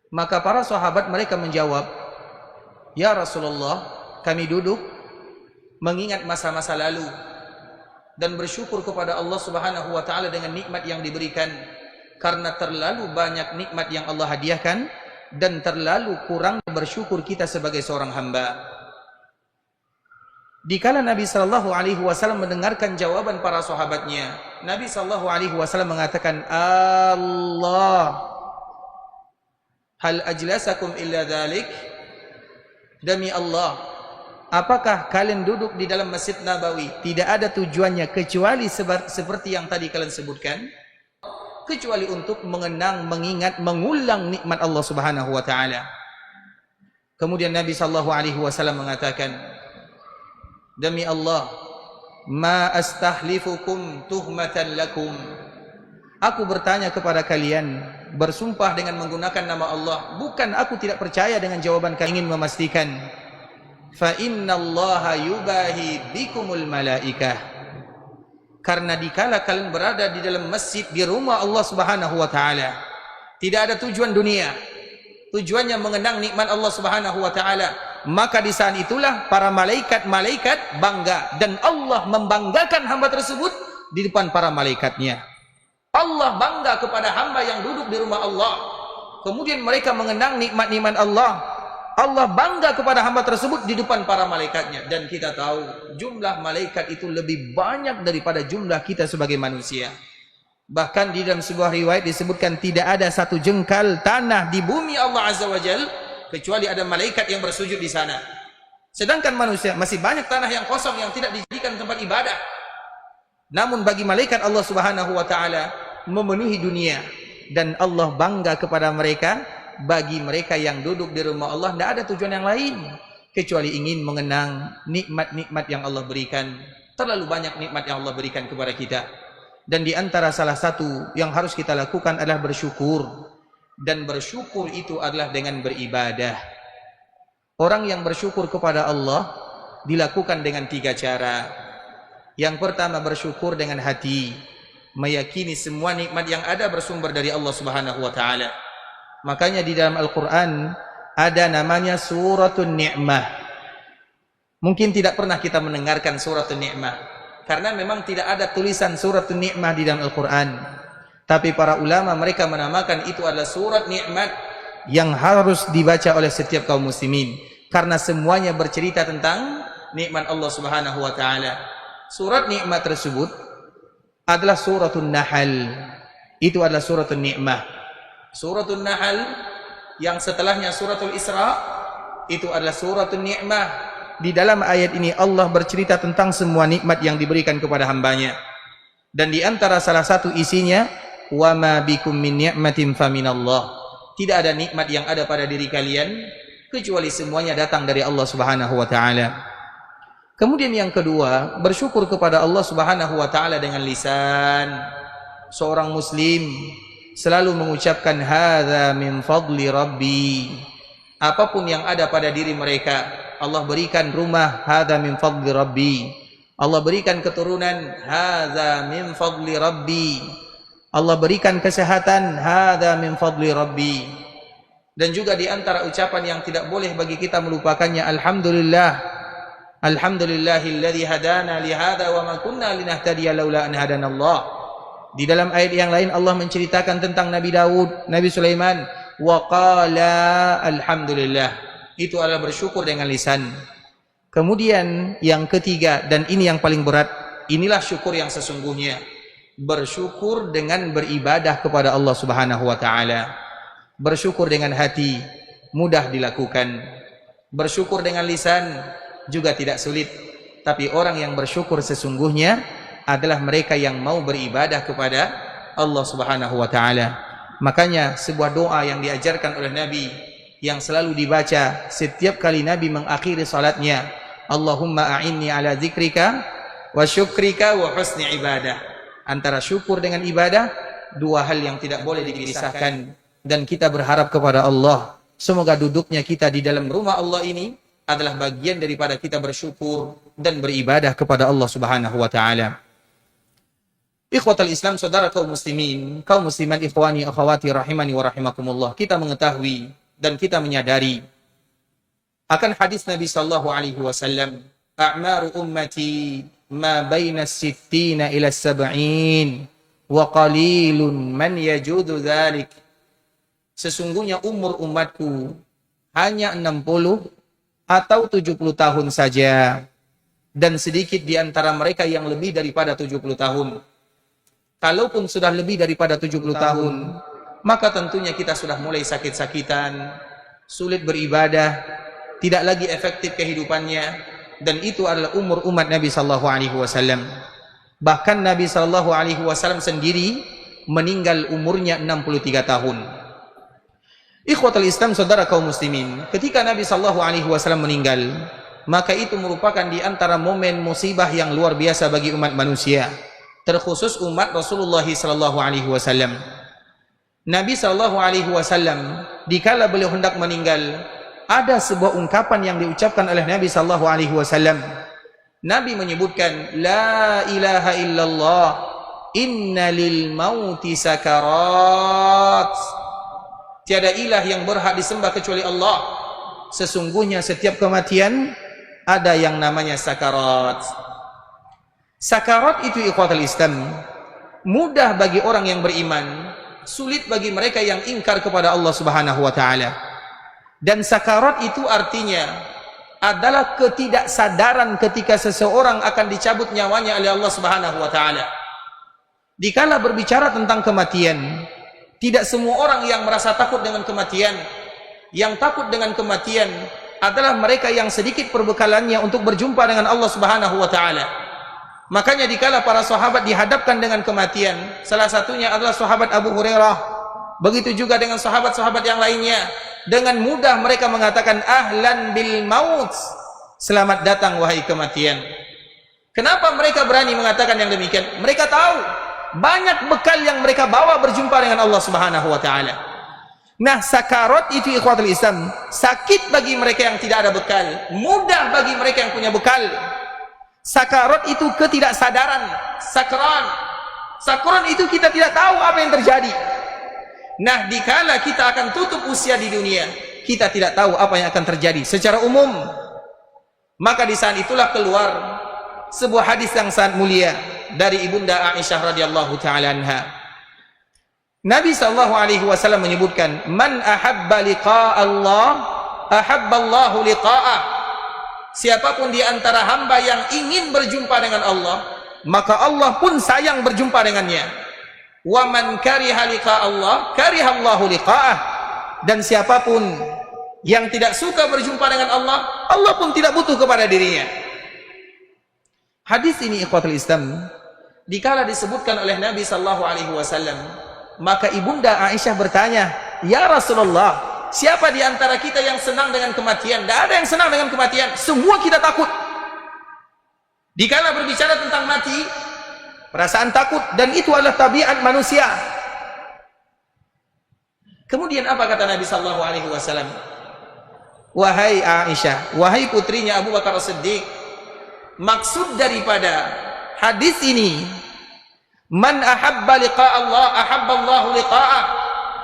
Maka para sahabat mereka menjawab, "Ya Rasulullah, kami duduk mengingat masa-masa lalu dan bersyukur kepada Allah Subhanahu wa taala dengan nikmat yang diberikan, karena terlalu banyak nikmat yang Allah hadiahkan dan terlalu kurang bersyukur kita sebagai seorang hamba." Dikala Nabi sallallahu alaihi wasallam mendengarkan jawaban para sahabatnya, Nabi sallallahu alaihi wasallam mengatakan, "Allah, hal ajlasakum illa dzalik?" Demi Allah, apakah kalian duduk di dalam Masjid Nabawi tidak ada tujuannya kecuali seperti yang tadi kalian sebutkan? Kecuali untuk mengenang, mengingat, mengulang nikmat Allah Subhanahu wa taala. Kemudian Nabi sallallahu alaihi wasallam mengatakan, "Demi Allah, ma astahlifukum tuhmatan lakum." Aku bertanya kepada kalian, bersumpah dengan menggunakan nama Allah, bukan aku tidak percaya dengan jawaban kalian, ingin memastikan. Fa innallaha yubahi bikumul malaikah. Karena dikala kalian berada di dalam masjid, di rumah Allah Subhanahu wa taala, tidak ada tujuan dunia, tujuannya mengenang nikmat Allah Subhanahu wa taala, maka di saat itulah para malaikat-malaikat bangga, dan Allah membanggakan hamba tersebut di depan para malaikatnya. Allah bangga kepada hamba yang duduk di rumah Allah, kemudian mereka mengenang nikmat-nikmat Allah. Allah bangga kepada hamba tersebut di depan para malaikatnya. Dan kita tahu jumlah malaikat itu lebih banyak daripada jumlah kita sebagai manusia. Bahkan di dalam sebuah riwayat disebutkan tidak ada satu jengkal tanah di bumi Allah Azza wa Jal kecuali ada malaikat yang bersujud di sana. Sedangkan manusia masih banyak tanah yang kosong yang tidak dijadikan tempat ibadah. Namun bagi malaikat Allah Subhanahu wa taala memenuhi dunia, dan Allah bangga kepada mereka. Bagi mereka yang duduk di rumah Allah tidak ada tujuan yang lain kecuali ingin mengenang nikmat-nikmat yang Allah berikan. Terlalu banyak nikmat yang Allah berikan kepada kita, dan di antara salah satu yang harus kita lakukan adalah bersyukur. Dan bersyukur itu adalah dengan beribadah. Orang yang bersyukur kepada Allah dilakukan dengan 3 cara. Yang pertama, bersyukur dengan hati, meyakini semua nikmat yang ada bersumber dari Allah Subhanahu wa taala. Makanya di dalam Al-Quran ada namanya Suratun Ni'mah. Mungkin tidak pernah kita mendengarkan Suratun Ni'mah, karena memang tidak ada tulisan Suratun Ni'mah di dalam Al-Quran. Tapi para ulama mereka menamakan itu adalah surat nikmat yang harus dibaca oleh setiap kaum muslimin, karena semuanya bercerita tentang nikmat Allah Subhanahu wa taala. Surat nikmat tersebut adalah Suratun Nahl. Itu adalah Suratun Ni'mah. Suratun Nahl yang setelahnya Suratul Isra itu adalah Suratun Ni'mah. Di dalam ayat ini Allah bercerita tentang semua nikmat yang diberikan kepada hambanya. Dan di antara salah satu isinya, wa ma bikum min ni'matin faminallah. Tidak ada nikmat yang ada pada diri kalian kecuali semuanya datang dari Allah Subhanahu wa taala. Kemudian yang kedua, bersyukur kepada Allah Subhanahu wa taala dengan lisan. Seorang muslim selalu mengucapkan hadza min fadli rabbi. Apapun yang ada pada diri mereka, Allah berikan rumah, hadza min fadli rabbi. Allah berikan keturunan, hadza min fadli rabbi. Allah berikan kesehatan, hadza min fadli rabbi. Dan juga di antara ucapan yang tidak boleh bagi kita melupakannya, alhamdulillah. Alhamdulillahilladzi hadana li hadza wa ma kunna linahtadiya laula an hadanallah. Di dalam ayat yang lain Allah menceritakan tentang Nabi Daud, Nabi Sulaiman, wa qala alhamdulillah. Itu adalah bersyukur dengan lisan. Kemudian yang ketiga, dan ini yang paling berat, inilah syukur yang sesungguhnya. Bersyukur dengan beribadah kepada Allah Subhanahu wa taala. Bersyukur dengan hati mudah dilakukan. Bersyukur dengan lisan juga tidak sulit. Tapi orang yang bersyukur sesungguhnya adalah mereka yang mau beribadah kepada Allah Subhanahu wa taala. Makanya sebuah doa yang diajarkan oleh Nabi yang selalu dibaca setiap kali Nabi mengakhiri salatnya, Allahumma a'inni ala zikrika wa syukrika wa husni ibadah. Antara syukur dengan ibadah, dua hal yang tidak boleh dipisahkan. Dan kita berharap kepada Allah, semoga duduknya kita di dalam rumah Allah ini adalah bagian daripada kita bersyukur dan beribadah kepada Allah Subhanahu wa taala. Ikhwatal Islam, saudara kaum muslimin, kaum muslimat, ikhwani akhwati rahimani wa rahimakumullah. Kita mengetahui dan kita menyadari akan hadis Nabi sallallahu alaihi wasallam, a'maru ummati ma baina sittina ila sab'in wa qalilun man yajudu dzalik. Sesungguhnya umur umatku hanya 60 atau 70 tahun saja, dan sedikit di antara mereka yang lebih daripada 70 tahun. Kalaupun sudah lebih daripada 70 tahun, maka tentunya kita sudah mulai sakit-sakitan, sulit beribadah, tidak lagi efektif kehidupannya, dan itu adalah umur umat Nabi sallallahu alaihi wasallam. Bahkan Nabi sallallahu alaihi wasallam sendiri meninggal umurnya 63 tahun. Ikhwatul Islam, saudara kaum muslimin, ketika Nabi sallallahu alaihi wasallam meninggal, maka itu merupakan di antara momen musibah yang luar biasa bagi umat manusia, terkhusus umat Rasulullah sallallahu alaihi wasallam. Nabi sallallahu alaihi wasallam dikala beliau hendak meninggal, ada sebuah ungkapan yang diucapkan oleh Nabi sallallahu alaihi wasallam. Nabi menyebutkan, la ilaha illallah, inna lil mauti sakarat. Tiada ilah yang berhak disembah kecuali Allah. Sesungguhnya setiap kematian ada yang namanya sakarat. Sakarat itu, ikhwatul Islam, mudah bagi orang yang beriman, sulit bagi mereka yang ingkar kepada Allah Subhanahu wa taala. Dan sakarat itu artinya adalah ketidaksadaran ketika seseorang akan dicabut nyawanya oleh Allah Subhanahu wa taala. Dikala berbicara tentang kematian, tidak semua orang yang merasa takut dengan kematian. Yang takut dengan kematian adalah mereka yang sedikit perbekalannya untuk berjumpa dengan Allah Subhanahu wa taala. Makanya dikala para sahabat dihadapkan dengan kematian, salah satunya adalah sahabat Abu Hurairah, begitu juga dengan sahabat-sahabat yang lainnya, dengan mudah mereka mengatakan ahlan bil maut, selamat datang wahai kematian. Kenapa mereka berani mengatakan yang demikian? Mereka tahu banyak bekal yang mereka bawa berjumpa dengan Allah Subhanahu wa taala. Nah, sakarat itu, ikhwatul Islam, sakit bagi mereka yang tidak ada bekal, mudah bagi mereka yang punya bekal. Sakarat itu ketidaksadaran, sakran itu kita tidak tahu apa yang terjadi. Nah, dikala kita akan tutup usia di dunia, kita tidak tahu apa yang akan terjadi secara umum. Maka di saat itulah keluar sebuah hadis yang sangat mulia dari ibunda Aisyah radhiyallahu taala anha. Nabi sallallahu alaihi wasallam menyebutkan, man ahabba liqa'a Allah ahabba Allahu liqa'ah. Siapapun di antara hamba yang ingin berjumpa dengan Allah, maka Allah pun sayang berjumpa dengannya. Wa man kariha liqa'a Allah kariha Allahu liqa'ah. Dan siapapun yang tidak suka berjumpa dengan Allah, Allah pun tidak butuh kepada dirinya. Hadis ini, ikhwatul Islam, dikala disebutkan oleh Nabi sallallahu alaihi wasallam, maka ibunda Aisyah bertanya, ya Rasulullah, siapa di antara kita yang senang dengan kematian? Tidak ada yang senang dengan kematian, semua kita takut. Dikala berbicara tentang mati, perasaan takut, dan itu adalah tabiat manusia. Kemudian apa kata Nabi sallallahu alaihi wasallam? Wahai Aisyah, wahai putrinya Abu Bakar As-Siddiq, maksud daripada hadis ini, man ahabba liqa' Allah ahabba Allahu liqa'ah.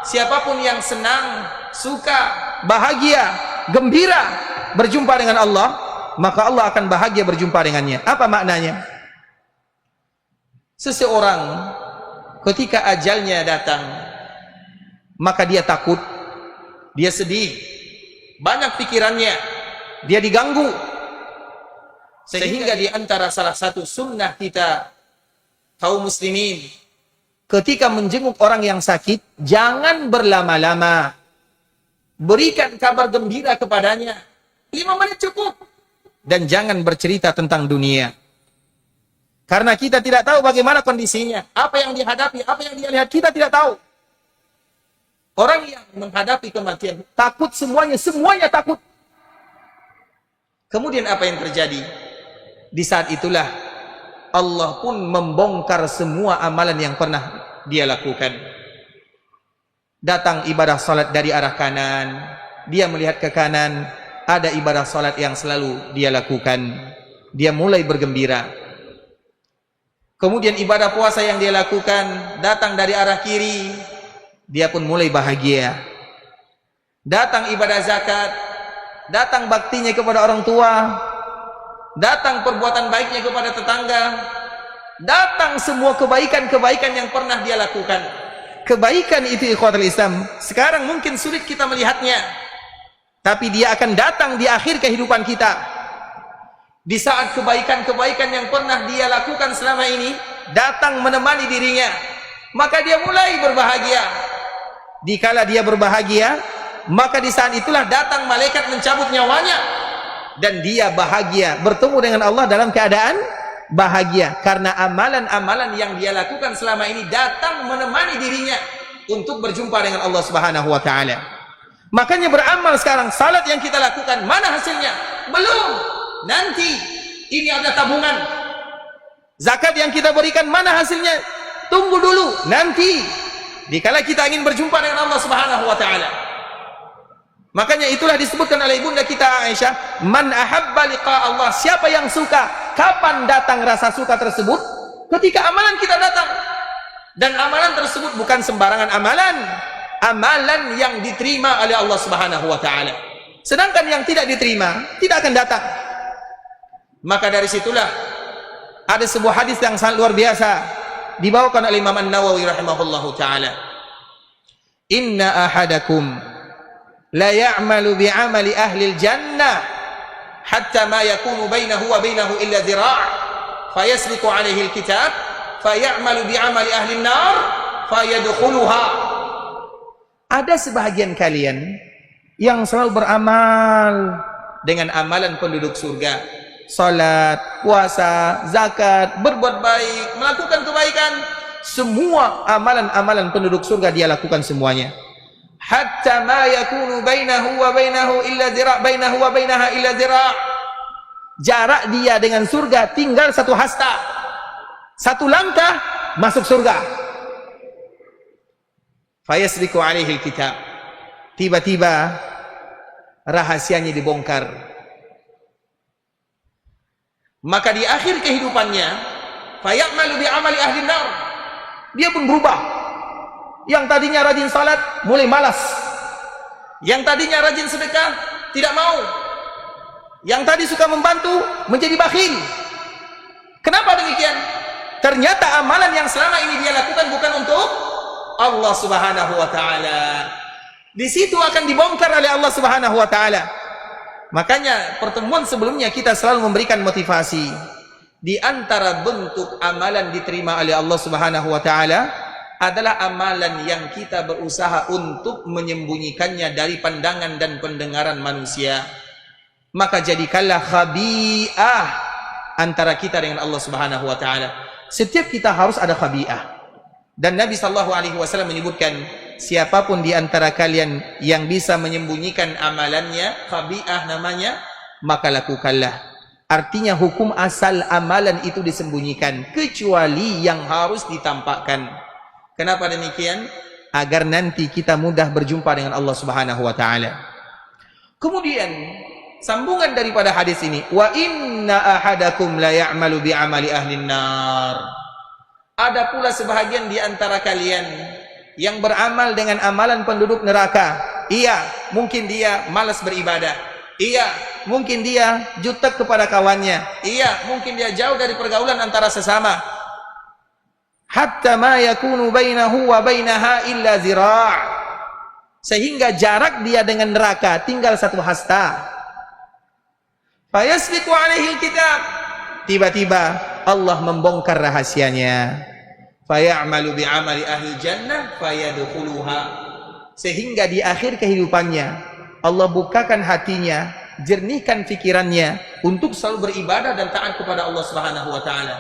Siapapun yang senang, suka, bahagia, gembira berjumpa dengan Allah, maka Allah akan bahagia berjumpa dengannya. Apa maknanya? Seseorang ketika ajalnya datang, maka dia takut, dia sedih, banyak pikirannya, dia diganggu. Sehingga di antara salah satu sunnah kita kaum muslimin, ketika menjenguk orang yang sakit, jangan berlama-lama, berikan kabar gembira kepadanya, 5 menit cukup. Dan jangan bercerita tentang dunia, karena kita tidak tahu bagaimana kondisinya, apa yang dihadapi, apa yang dia lihat, kita tidak tahu. Orang yang menghadapi kematian takut, semuanya takut. Kemudian apa yang terjadi? Di saat itulah Allah pun membongkar semua amalan yang pernah dia lakukan. Datang ibadah salat dari arah kanan, dia melihat ke kanan, ada ibadah salat yang selalu dia lakukan, dia mulai bergembira. Kemudian ibadah puasa yang dia lakukan datang dari arah kiri, dia pun mulai bahagia. datang ibadah zakat, datang baktinya kepada orang tua, datang perbuatan baiknya kepada tetangga, datang semua kebaikan-kebaikan yang pernah dia lakukan. Kebaikan itu ikhwatul Islam sekarang mungkin sulit kita melihatnya, tapi dia akan datang di akhir kehidupan kita. Di saat kebaikan-kebaikan yang pernah dia lakukan selama ini datang menemani dirinya, maka dia mulai berbahagia. Dikala dia berbahagia, maka di saat itulah datang malaikat mencabut nyawanya, dan dia bahagia bertemu dengan Allah dalam keadaan bahagia, karena amalan-amalan yang dia lakukan selama ini datang menemani dirinya untuk berjumpa dengan Allah Subhanahu wa taala. Makanya beramal sekarang, salat yang kita lakukan, mana hasilnya? Belum. Nanti ini ada tabungan. Zakat yang kita berikan, mana hasilnya? Tunggu dulu, nanti dikala kita ingin berjumpa dengan Allah Subhanahu wa taala. Makanya itulah disebutkan oleh ibunda kita Aisyah, man ahabba liqa Allah, siapa yang suka. Kapan datang rasa suka tersebut? Ketika amalan kita datang. Dan amalan tersebut bukan sembarangan amalan, amalan yang diterima oleh Allah Subhanahu wa taala. Sedangkan yang tidak diterima tidak akan datang. Maka dari situlah ada sebuah hadis yang sangat luar biasa dibawakan oleh Imam An-Nawawi rahimahullahu taala. Inna ahadakum la ya'malu bi'amali ahli al-jannah hatta ma yakunu bainahu wa bainahu illa dhira' fayasbiqu alaihi al-kitab fay'amalu bi'amali ahli an-nar fayadkhuluha. Ada sebahagian kalian yang selalu beramal dengan amalan penduduk surga. Salat, puasa, zakat, berbuat baik, melakukan kebaikan, semua amalan-amalan penduduk surga dia lakukan semuanya. Hatta ma yakunu bainahu wa bainahu illa dhira' bainahu wa bainaha illa dhira'. Jarak dia dengan surga tinggal satu hasta. Satu langkah masuk surga. Fayasbiqu alaihi alkitab. Tiba-tiba rahasianya dibongkar. Maka di akhir kehidupannya, fayamalu bi amali ahli nar, dia pun berubah. Yang tadinya rajin salat mulai malas, yang tadinya rajin sedekah tidak mau, yang tadi suka membantu menjadi bakhil. Kenapa demikian? Ternyata amalan yang selama ini dia lakukan bukan untuk Allah Subhanahu wa taala. Di situ akan dibongkar oleh Allah Subhanahu wa taala. Makanya pertemuan sebelumnya kita selalu memberikan motivasi. Di antara bentuk amalan diterima oleh Allah Subhanahu wa taala adalah amalan yang kita berusaha untuk menyembunyikannya dari pandangan dan pendengaran manusia. Maka jadikanlah khabi'ah antara kita dengan Allah Subhanahu wa taala. Setiap kita harus ada khabi'ah. Dan Nabi sallallahu alaihi wasallam menyebutkan, siapapun di antara kalian yang bisa menyembunyikan amalannya, khabi'ah namanya, maka lakukanlah. Artinya hukum asal amalan itu disembunyikan, kecuali yang harus ditampakkan. Kenapa demikian? Agar nanti kita mudah berjumpa dengan Allah Subhanahu wa taala. Kemudian sambungan daripada hadis ini, wa inna ahadakum la ya'malu bi amali ahli nar. Ada pula sebahagian di antara kalian yang beramal dengan amalan penduduk neraka. Iya, mungkin dia malas beribadah. Iya, mungkin dia jutek kepada kawannya. Iya, mungkin dia jauh dari pergaulan antara sesama. Hatta ma yakunu bainahu wa bainaha illa zira'. Sehingga jarak dia dengan neraka tinggal satu hasta. Fayasbiqu alaihi alkitab. Tiba-tiba Allah membongkar rahasianya. Fayamalu bi'amali ahli jannah fayadkhuluha. Sehingga di akhir kehidupannya Allah bukakan hatinya, jernihkan fikirannya untuk selalu beribadah dan taat kepada Allah Subhanahu wa taala.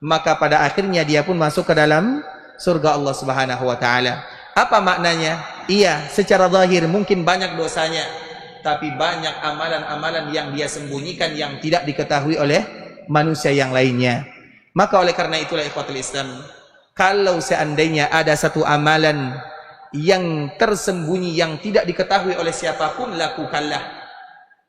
Maka pada akhirnya dia pun masuk ke dalam surga Allah Subhanahu wa taala. Apa maknanya? Iya, secara zahir mungkin banyak dosanya, tapi banyak amalan-amalan yang dia sembunyikan yang tidak diketahui oleh manusia yang lainnya. Maka oleh karena itulah ikhwatul Islam, kalau seandainya ada satu amalan yang tersembunyi yang tidak diketahui oleh siapapun, lakukanlah.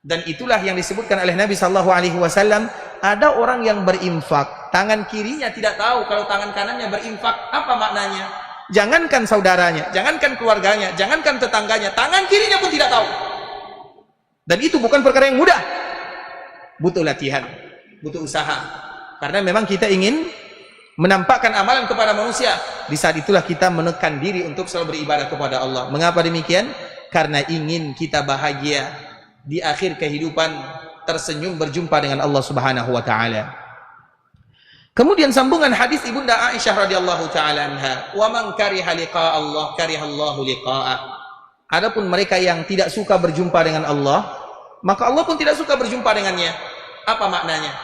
Dan itulah yang disebutkan oleh Nabi sallallahu alaihi wasallam, ada orang yang berinfak, tangan kirinya tidak tahu kalau tangan kanannya berinfak. Apa maknanya? Jangankan saudaranya, jangankan keluarganya, jangankan tetangganya, tangan kirinya pun tidak tahu. Dan itu bukan perkara yang mudah. Butuh latihan, butuh usaha. Karena memang kita ingin menampakkan amalan kepada manusia. Di saat itulah kita menekan diri untuk selalu beribadah kepada Allah. Mengapa demikian? Karena ingin kita bahagia di akhir kehidupan, tersenyum berjumpa dengan Allah Subhanahu wa taala. Kemudian sambungan hadis Ibunda Aisyah radhiyallahu taala anha, "Wa man kariha liqa Allah, karihallahu liqa'ah." Adapun mereka yang tidak suka berjumpa dengan Allah, maka Allah pun tidak suka berjumpa dengannya. Apa maknanya?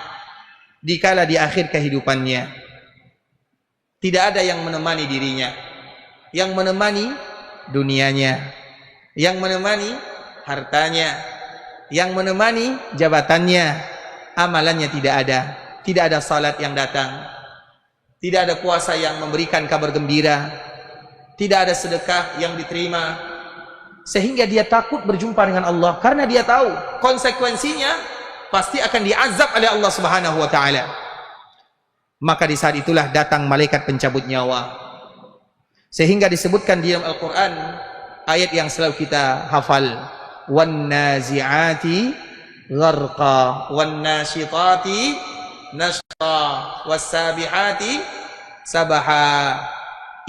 Dikala di akhir kehidupannya tidak ada yang menemani dirinya, yang menemani dunianya, yang menemani hartanya, yang menemani jabatannya, amalannya tidak ada. Tidak ada salat yang datang, tidak ada puasa yang memberikan kabar gembira, tidak ada sedekah yang diterima, sehingga dia takut berjumpa dengan Allah karena dia tahu konsekuensinya pasti akan diazab oleh Allah Subhanahu wa taala. Maka di saat itulah datang malaikat pencabut nyawa, sehingga disebutkan di dalam Al-Quran ayat yang selalu kita hafal, wan nazi'ati gharqa wan nasyitati nashta wassabihati sabaha.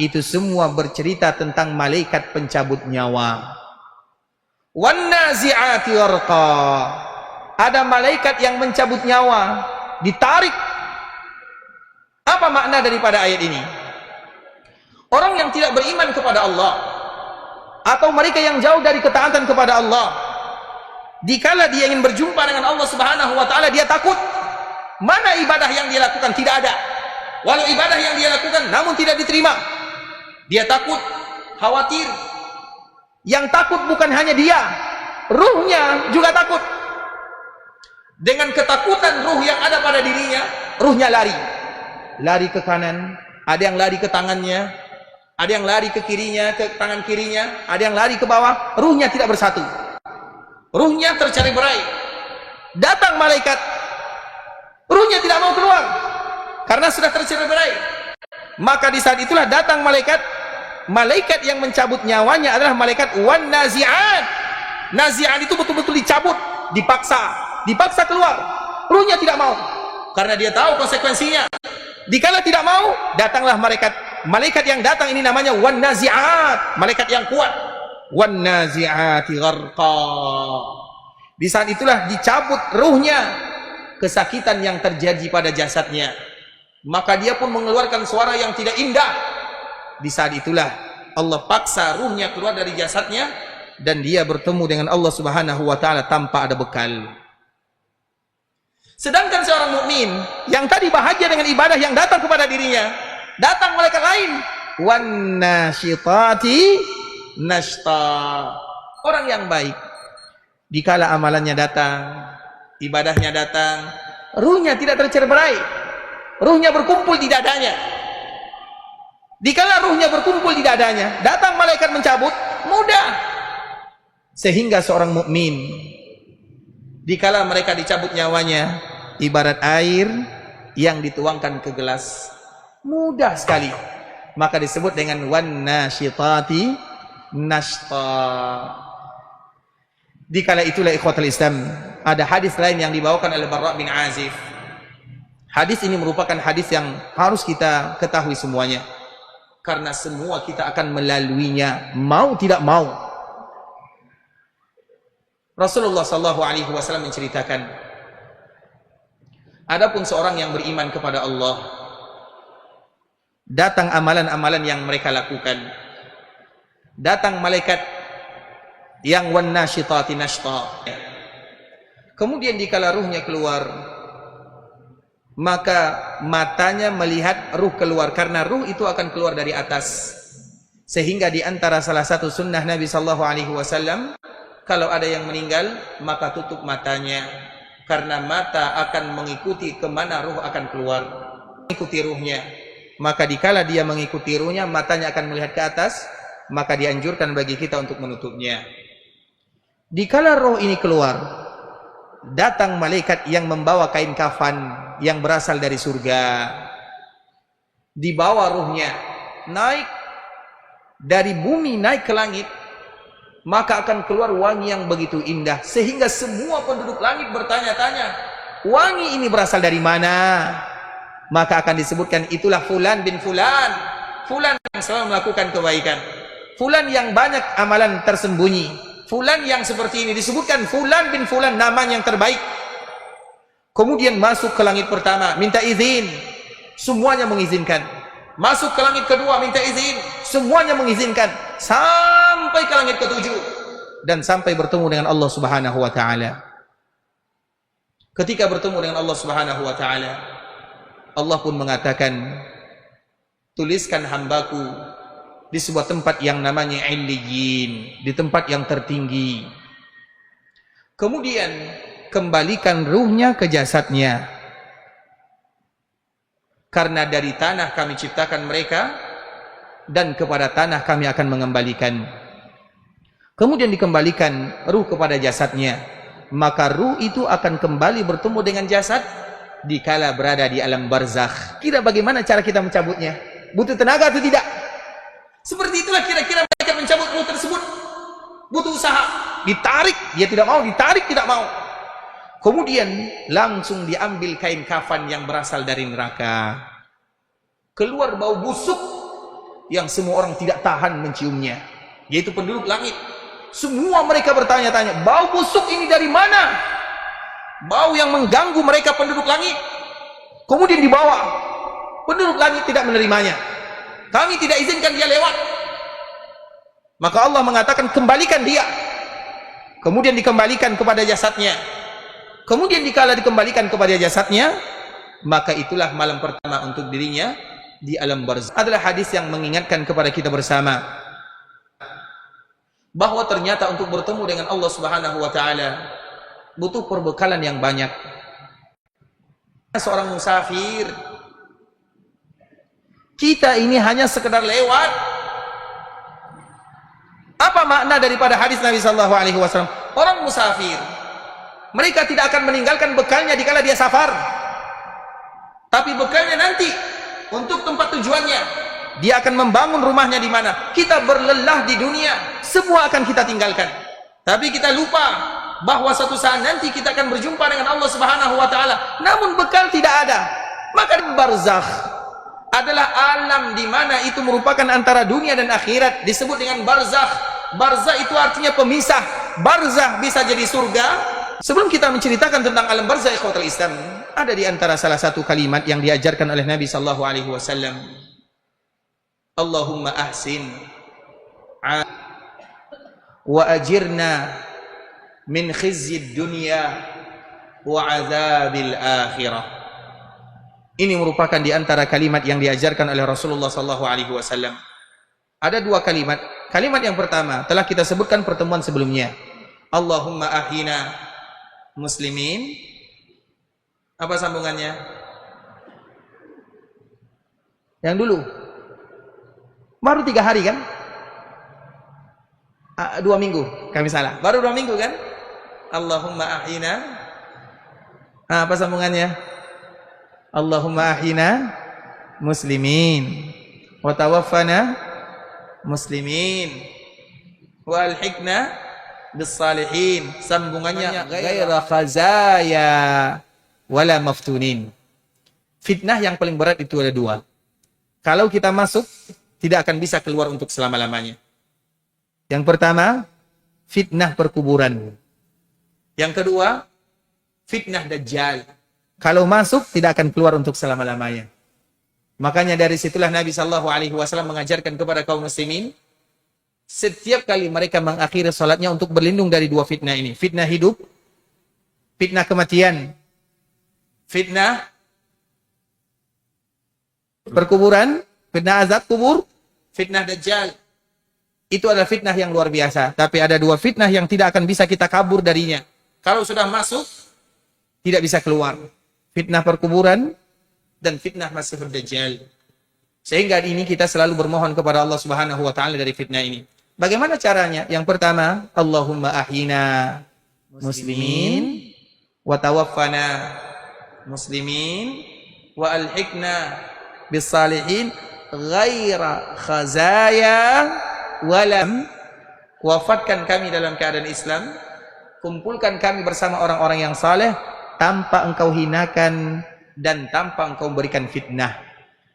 Itu semua bercerita tentang malaikat pencabut nyawa. Wan nazi'ati gharqa, ada malaikat yang mencabut nyawa, ditarik. Apa makna daripada ayat ini? Orang yang tidak beriman kepada Allah, atau mereka yang jauh dari ketaatan kepada Allah, dikala dia ingin berjumpa dengan Allah Subhanahu wa taala, dia takut. Mana ibadah yang dia lakukan? Tidak ada. Walau ibadah yang dia lakukan namun tidak diterima. Dia takut, khawatir. Yang takut bukan hanya dia, ruhnya juga takut. Dengan ketakutan ruh yang ada pada dirinya, ruhnya lari. Lari ke kanan, ada yang lari ke tangannya, ada yang lari ke kirinya, ke tangan kirinya, ada yang lari ke bawah. Ruhnya tidak bersatu. Ruhnya tercerai-berai. Datang malaikat, ruhnya tidak mau keluar karena sudah tercerai-berai. Maka di saat itulah datang malaikat. Malaikat yang mencabut nyawanya adalah malaikat wan nazi'at. Nazi'at itu betul-betul dicabut, dipaksa keluar. Ruhnya tidak mau karena dia tahu konsekuensinya. Dikala tidak mau, datanglah malaikat yang datang ini namanya wan nazi'at, malaikat yang kuat. Wan nazi'ati gharqa. Di saat itulah dicabut ruhnya, kesakitan yang terjadi pada jasadnya, maka dia pun mengeluarkan suara yang tidak indah. Di saat itulah Allah paksa ruhnya keluar dari jasadnya dan dia bertemu dengan Allah Subhanahu wa taala tanpa ada bekal. Sedangkan seorang mukmin yang tadi bahagia dengan ibadah yang datang kepada dirinya, datang malaikat lain, wan nasyitati nashta. Orang yang baik, dikala amalannya datang, ibadahnya datang, ruhnya tidak tercerai-berai, ruhnya berkumpul di dadanya. Dikala ruhnya berkumpul di dadanya, datang malaikat mencabut, mudah. Sehingga seorang mukmin, dikala mereka dicabut nyawanya, ibarat air yang dituangkan ke gelas, mudah sekali. Maka disebut dengan wan nasyitati nashta. Dikala itulah ikhwatul Islam, ada hadis lain yang dibawakan oleh Barra bin Azib. Hadis ini merupakan hadis yang harus kita ketahui semuanya, karena semua kita akan melaluinya, mau tidak mau. Rasulullah SAW menceritakan, adapun seorang yang beriman kepada Allah, datang amalan-amalan yang mereka lakukan, datang malaikat yang wan nasyitati nashta. Kemudian dikala ruhnya keluar, maka matanya melihat ruh keluar, karena ruh itu akan keluar dari atas. Sehingga di antara salah satu sunnah Nabi SAW, kalau ada yang meninggal maka tutup matanya, karena mata akan mengikuti kemana ruh akan keluar, mengikuti ruhnya. Maka dikala dia mengikuti ruhnya, matanya akan melihat ke atas, maka dianjurkan bagi kita untuk menutupnya. Dikala roh ini keluar, datang malaikat yang membawa kain kafan yang berasal dari surga. Dibawa ruhnya, naik dari bumi naik ke langit, maka akan keluar wangi yang begitu indah sehingga semua penduduk langit bertanya-tanya, wangi ini berasal dari mana? Maka akan disebutkan, itulah fulan bin fulan, fulan yang selalu melakukan kebaikan, fulan yang banyak amalan tersembunyi, fulan yang seperti ini. Disebutkan fulan bin fulan, namanya yang terbaik. Kemudian masuk ke langit pertama, minta izin, semuanya mengizinkan. Masuk ke langit kedua, minta izin, semuanya mengizinkan, sampai ke langit ketujuh, dan sampai bertemu dengan Allah Subhanahu wa ta'ala. Ketika bertemu dengan Allah Subhanahu wa ta'ala, Allah pun mengatakan, tuliskan hambaku di sebuah tempat yang namanya Illiyin, di tempat yang tertinggi. Kemudian kembalikan ruhnya ke jasadnya, karena dari tanah kami ciptakan mereka, dan kepada tanah kami akan mengembalikan. Kemudian dikembalikan ruh kepada jasadnya, maka ruh itu akan kembali bertemu dengan jasad dikala berada di alam barzakh. Kira bagaimana cara kita mencabutnya? Butuh tenaga atau tidak? Seperti itulah kira-kira mereka mencabut ruh tersebut. Butuh usaha. Ditarik, dia tidak mau, ditarik, tidak mau. Kemudian langsung diambil kain kafan yang berasal dari neraka. Keluar bau busuk yang semua orang tidak tahan menciumnya, yaitu penduduk langit. Semua mereka bertanya-tanya, bau busuk ini dari mana? Bau yang mengganggu mereka penduduk langit. Kemudian dibawa. Penduduk langit tidak menerimanya. Kami tidak izinkan dia lewat. Maka Allah mengatakan, kembalikan dia. Kemudian dikembalikan kepada jasadnya. Kemudian dikala dikembalikan kepada jasadnya, maka itulah malam pertama untuk dirinya di alam barzakh. Adalah hadis yang mengingatkan kepada kita bersama bahwa ternyata untuk bertemu dengan Allah Subhanahu wa ta'ala butuh perbekalan yang banyak. Seorang musafir, kita ini hanya sekedar lewat. Apa makna daripada hadis Nabi sallallahu alaihi wasallam? Orang musafir, mereka tidak akan meninggalkan bekalnya dikala dia safar, tapi bekalnya nanti untuk tempat tujuannya. Dia akan membangun rumahnya di mana. Kita berlelah di dunia, semua akan kita tinggalkan, tapi kita lupa bahwa suatu saat nanti kita akan berjumpa dengan Allah Subhanahu wa ta'ala. Namun bekal tidak ada. Maka barzakh adalah alam di mana itu merupakan antara dunia dan akhirat, disebut dengan barzakh. Barzakh itu artinya pemisah. Barzakh bisa jadi surga. Sebelum kita menceritakan tentang alam barzakh, ikhwatul Islam, ada di antara salah satu kalimat yang diajarkan oleh Nabi sallallahu alaihi wasallam, Allahumma ahsin wa ajirna min khizyid dunya wa azabil akhirah. Ini merupakan di antara kalimat yang diajarkan oleh Rasulullah sallallahu alaihi wasallam. Ada dua kalimat. Kalimat yang pertama telah kita sebutkan pertemuan sebelumnya. Allahumma ahina muslimin. Apa sambungannya? Yang dulu. Baru 3 hari kan? 2 minggu, kami salah. Baru 2 minggu kan? Allahumma ahina. Apa sambungannya? Allahumma ahina muslimin wa tawaffana muslimin wa alhiqna bis salihin. Sambungannya ghaira khazaya wala maftunin. Fitnah yang paling berat itu ada 2. Kalau kita masuk, tidak akan bisa keluar untuk selama-lamanya. Yang pertama, fitnah perkuburan. Yang kedua, fitnah dajjal. Kalau masuk, tidak akan keluar untuk selama-lamanya. Makanya dari situlah Nabi sallallahu alaihi wasallam mengajarkan kepada kaum muslimin, setiap kali mereka mengakhiri salatnya untuk berlindung dari 2 fitnah ini. Fitnah hidup, fitnah kematian, fitnah perkuburan, fitnah azab kubur, fitnah dajjal. Itu adalah fitnah yang luar biasa. Tapi ada 2 fitnah yang tidak akan bisa kita kabur darinya. Kalau sudah masuk, tidak bisa keluar. Fitnah perkuburan dan fitnah Masihud Dajjal. Sehingga ini kita selalu bermohon kepada Allah Subhanahu wa ta'ala dari fitnah ini. Bagaimana caranya? Yang pertama, Allahumma ahyina muslimin wa tawaffana muslimin wa alhiqna bis salihin ghaira khazaya walam, wafatkan kami dalam keadaan Islam, kumpulkan kami bersama orang-orang yang saleh tanpa engkau hinakan dan tanpa engkau berikan fitnah.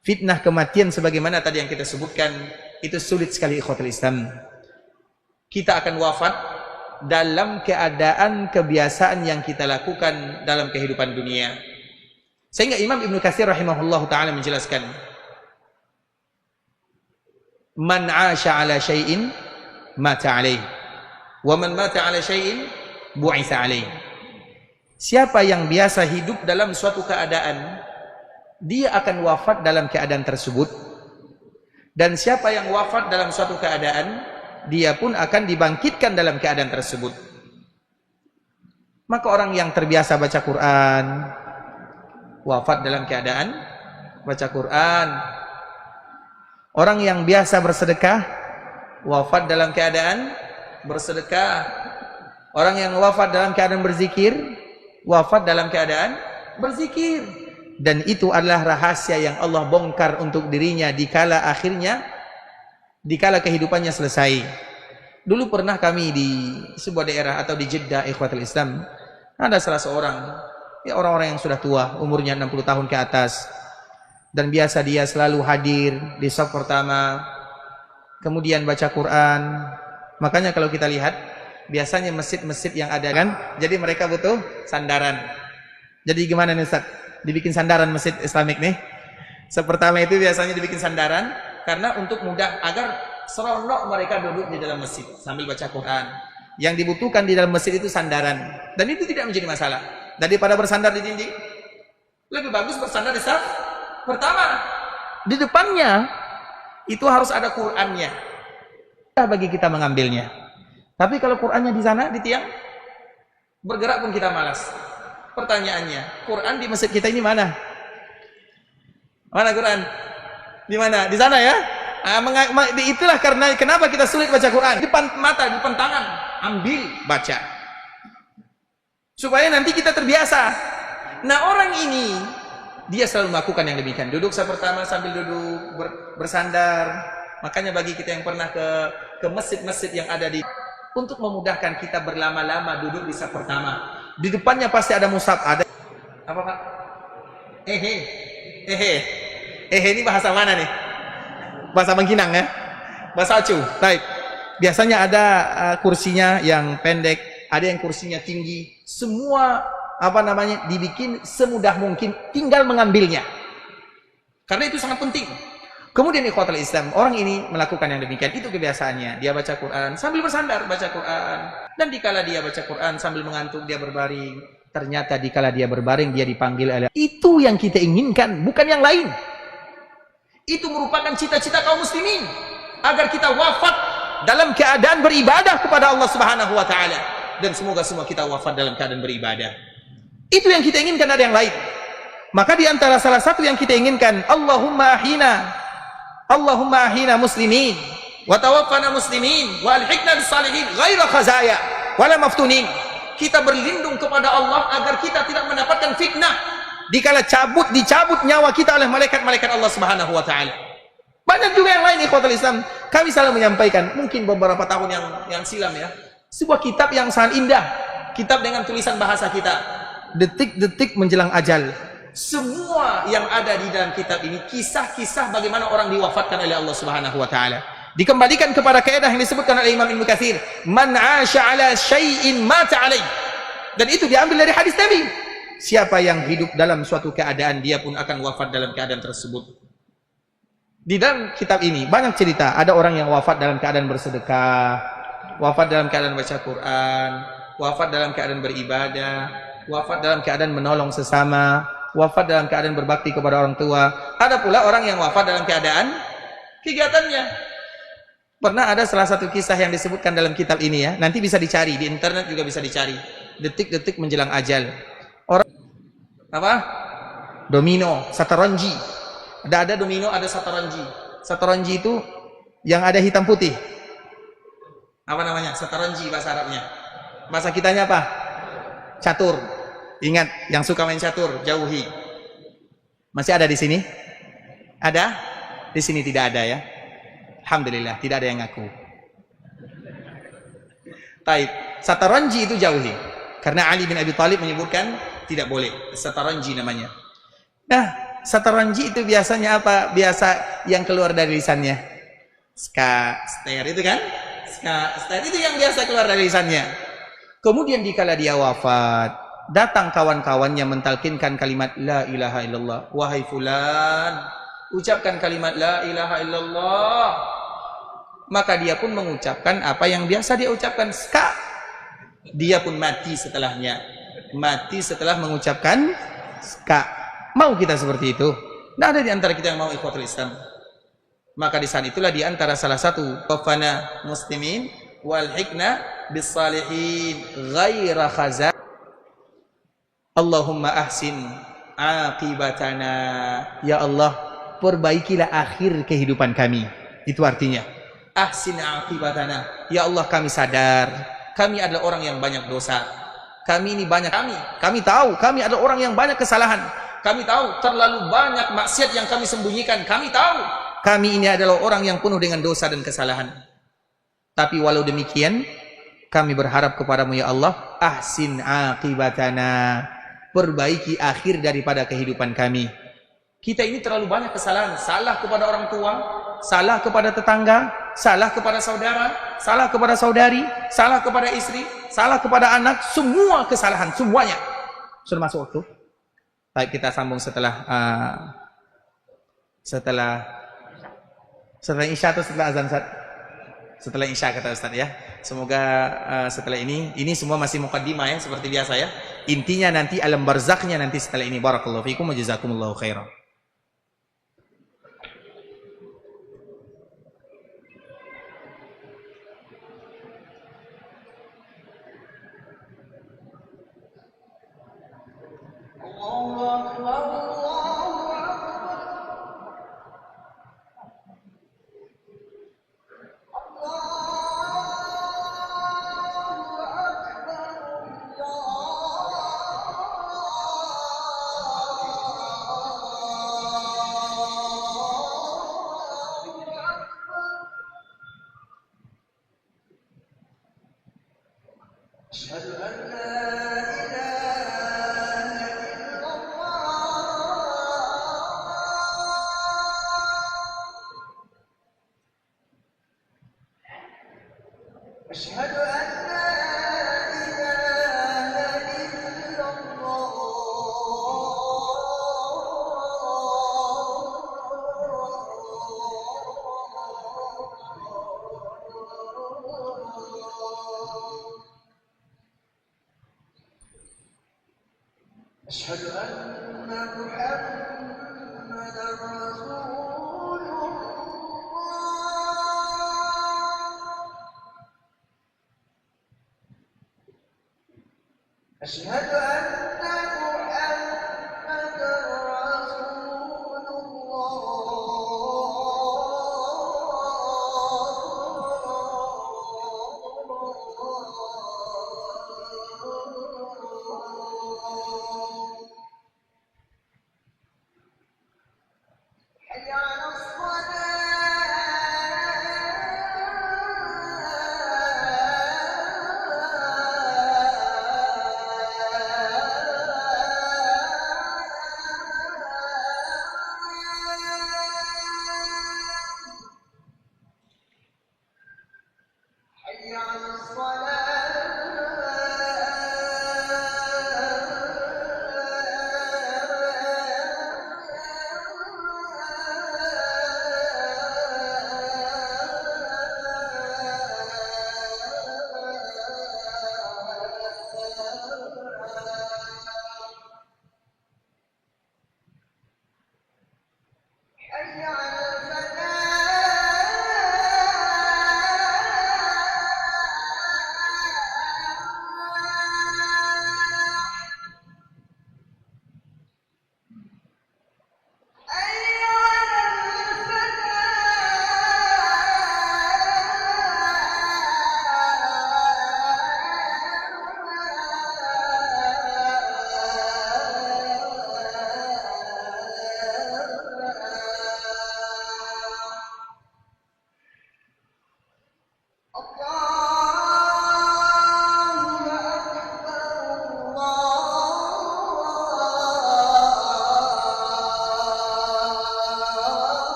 Fitnah kematian sebagaimana tadi yang kita sebutkan itu sulit sekali ikhwatul Islam. Kita akan wafat dalam keadaan kebiasaan yang kita lakukan dalam kehidupan dunia. Sehingga Imam Ibnu Katsir rahimahullahu taala menjelaskan, man 'asha 'ala syai'in mata 'alaihi wa man mata 'ala syai'in bu'itsa 'alaihi. Siapa yang biasa hidup dalam suatu keadaan, dia akan wafat dalam keadaan tersebut. Dan siapa yang wafat dalam suatu keadaan, dia pun akan dibangkitkan dalam keadaan tersebut. Maka orang yang terbiasa baca Quran wafat dalam keadaan baca Quran. Orang yang biasa bersedekah wafat dalam keadaan bersedekah. Orang yang wafat dalam keadaan berzikir wafat dalam keadaan berzikir. Dan itu adalah rahasia yang Allah bongkar untuk dirinya dikala akhirnya, dikala kehidupannya selesai. Dulu pernah kami di sebuah daerah atau di Jeddah ikhwatul Islam, ada salah seorang, ya orang-orang yang sudah tua, umurnya 60 tahun ke atas, dan biasa dia selalu hadir di shaf pertama, kemudian baca Quran. Makanya kalau kita lihat, biasanya masjid-masjid yang ada kan, jadi mereka butuh sandaran. Jadi gimana nih Ustaz? Dibikin sandaran masjid Islamik nih. Sepertama itu biasanya dibikin sandaran karena untuk mudah agar seronok mereka duduk di dalam masjid sambil baca Quran. Yang dibutuhkan di dalam masjid itu sandaran, dan itu tidak menjadi masalah. Daripada bersandar di dinding, lebih bagus bersandar di saf pertama. Di depannya itu harus ada Qurannya. Bagi kita mengambilnya. Tapi kalau Qurannya di sana di tiang, bergerak pun kita malas. Pertanyaannya, Quran di masjid kita ini mana? Mana Quran? Di mana? Di sana ya? Itulah karena kenapa kita sulit baca Quran. Di depan mata, di depan tangan, ambil, baca. Supaya nanti kita terbiasa. Nah orang ini, dia selalu melakukan yang demikian. Duduk pertama sambil duduk, bersandar. Makanya bagi kita yang pernah ke masjid-masjid yang ada di, untuk memudahkan kita berlama-lama duduk di saf pertama. Di depannya pasti ada mushaf, ada apa Pak? Ini bahasa mana nih? Bahasa Bangkinang ya? Bahasa Acu. Baik. Biasanya ada kursinya yang pendek, ada yang kursinya tinggi. Semua dibikin semudah mungkin, tinggal mengambilnya. Karena itu sangat penting. Kemudian ikhwatul Islam, orang ini melakukan yang demikian, itu kebiasaannya. Dia baca Quran sambil bersandar baca Quran. Dan dikala dia baca Quran sambil mengantuk, dia berbaring. Ternyata dikala dia berbaring, dia dipanggil oleh. Itu yang kita inginkan, bukan yang lain. Itu merupakan cita-cita kaum muslimin, agar kita wafat dalam keadaan beribadah kepada Allah Subhanahu wa taala. Dan semoga semua kita wafat dalam keadaan beribadah. Itu yang kita inginkan, ada yang lain. Maka di antara salah satu yang kita inginkan, Allahumma ahina muslimin wa tawaffana muslimin wa alhiqna bis salihin ghaira khazaya wala maftunin. Kita berlindung kepada Allah agar kita tidak mendapatkan fitnah dikala dicabut nyawa kita oleh malaikat-malaikat Allah Subhanahu wa taala. Banyak juga yang lain ikhwatul Islam. Kami selalu menyampaikan, mungkin beberapa tahun yang silam ya, sebuah kitab yang sangat indah, kitab dengan tulisan bahasa kita, detik-detik menjelang ajal. Semua yang ada di dalam kitab ini kisah-kisah bagaimana orang diwafatkan oleh Allah Subhanahu wa taala. Dikembalikan kepada kaidah yang disebutkan oleh Imam Ibnu Katsir, man 'asha 'ala syai'in mata 'alaihi. Dan itu diambil dari hadis Nabi. Siapa yang hidup dalam suatu keadaan, dia pun akan wafat dalam keadaan tersebut. Di dalam kitab ini banyak cerita, ada orang yang wafat dalam keadaan bersedekah, wafat dalam keadaan baca Quran, wafat dalam keadaan beribadah, wafat dalam keadaan menolong sesama, wafat dalam keadaan berbakti kepada orang tua. Ada pula orang yang wafat dalam keadaan kegiatannya. Pernah ada salah satu kisah yang disebutkan dalam kitab ini ya. Nanti bisa dicari, di internet juga bisa dicari. Detik-detik menjelang ajal. Orang apa? Domino, sataranji. Ada domino, ada sataranji. Sataranji itu yang ada hitam putih. Apa namanya? Sataranji bahasa Arabnya. Bahasa kitanya apa? Catur. Ingat, yang suka main catur, jauhi. Masih ada di sini? Ada? Di sini tidak ada ya. Alhamdulillah, tidak ada yang ngaku. Taib. Sataranji itu jauhi. Karena Ali bin Abi Thalib menyebutkan tidak boleh. Sataranji namanya. Nah, sataranji itu biasanya apa? Biasa yang keluar dari lisannya. Ster itu kan? Ster itu yang biasa keluar dari lisannya. Kemudian dikala dia wafat, datang kawan-kawannya mentalkinkan kalimat la ilaha illallah. Wahai fulan, ucapkan kalimat la ilaha illallah. Maka dia pun mengucapkan apa yang biasa dia ucapkan. Dia pun mati setelahnya. Mati setelah mengucapkan Mau kita seperti itu? Tidak ada di antara kita yang mau ikhwatul Islam. Maka di saat itulah di antara salah satu wafana muslimin wal hikna bis salihin ghaira khazan. Allahumma ahsin aqibatana. Ya Allah, perbaikilah akhir kehidupan kami. Itu artinya ahsin aqibatana. Ya Allah, kami sadar kami adalah orang yang banyak dosa. Kami ini banyak kami tahu kami adalah orang yang banyak kesalahan. Kami tahu terlalu banyak maksiat yang kami sembunyikan. Kami tahu kami ini adalah orang yang penuh dengan dosa dan kesalahan. Tapi walau demikian, kami berharap kepadamu ya Allah, ahsin aqibatana. Perbaiki akhir daripada kehidupan kami. Kita ini terlalu banyak kesalahan. Salah kepada orang tua, salah kepada tetangga, salah kepada saudara, salah kepada saudari, salah kepada istri, salah kepada anak. Semua kesalahan, semuanya. Sudah masuk waktu? Baik, kita sambung setelah Isya atau setelah azan, Ustaz? Setelah Isya kata Ustaz ya. Semoga setelah ini semua masih muqaddimah ya, seperti biasa ya. Intinya nanti alam barzakhnya nanti setelah ini. Barakallahu fikum wa jazakumullahu khairan.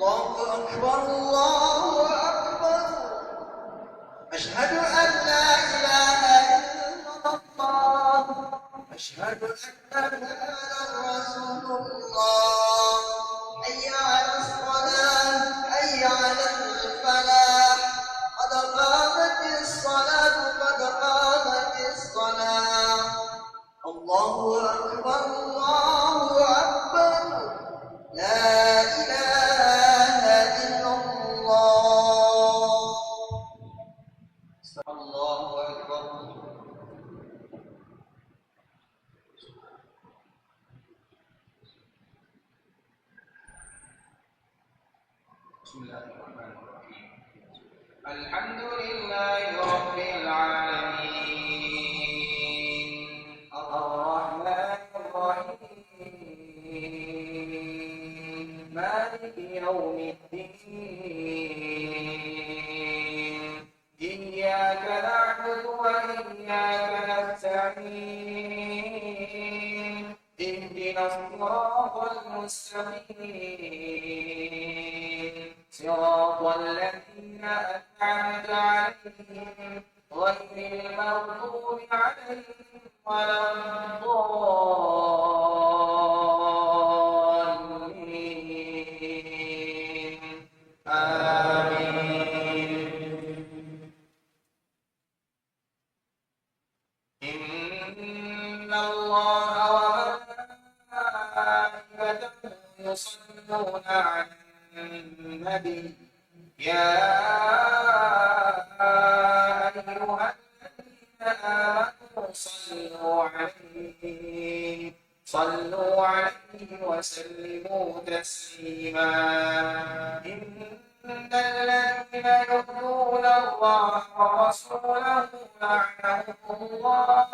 الله أكبر الله أكبر أشهد أن لا إله إلا الله أشهد أن محمدا رسول الله حي على الصلاة حي على الفلاح قد قامت الصلاة قد قامت الصلاة الله أكبر الله أكبر لا إله إلا الله الله أكبر بسم الله الرحمن الرحيم الحمد لله رب العالمين الرحمن الرحيم مالك يوم الدين إياك نعبد وإياك نستعين اهدنا الصراط المستقيم صراط الذين أنعمت عليهم غير المغضوب عليهم ولا الضالين آمين إن الله وملائكته يصلون على النبي يا أيها الذين آمنوا صلوا عليه وسلموا تسليما إن الذين يؤذون الله ورسوله لعنهم الله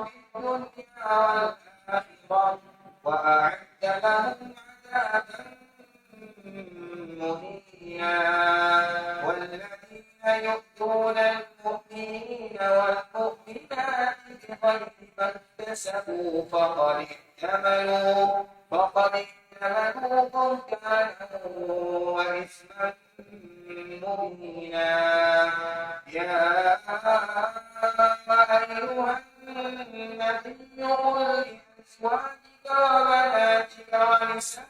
في الدنيا والآخرة وأعد لهم عذابا مهينا والذين يؤذون المؤمنين والمؤمنات بغير ما اكتسبوا فقد احتملوا بهتانا وإثما مبينا يا أيها النبي قل لأزواجك وبناتك ونساء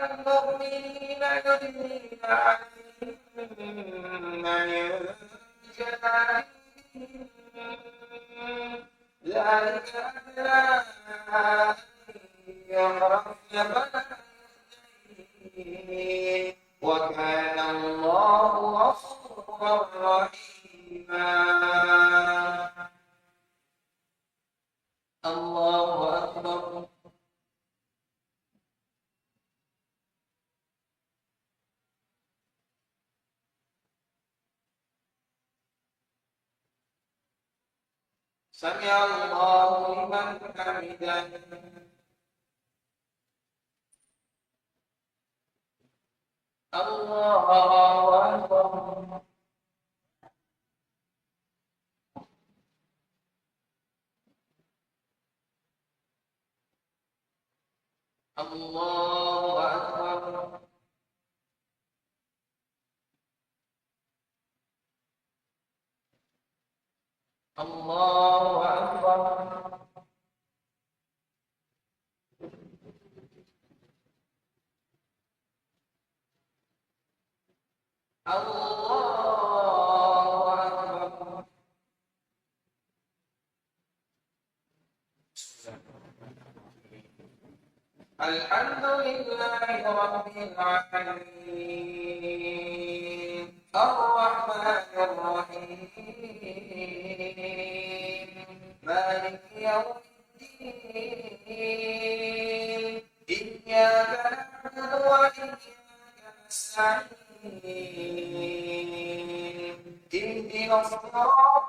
المؤمنين يدنين عليهن من جلابيبهن ذلك أدنى أن يعرفن فلا يؤذين وكان الله غفورا رحيما الله أكبر سمع الله لمن حمده الله أكبر الله أكبر الله أكبر الله أكبر الحمد لله رب العالمين الرحمن الرحيم مالك يوم الدين إياك نعبد وإياك نستعين اهدنا الصراط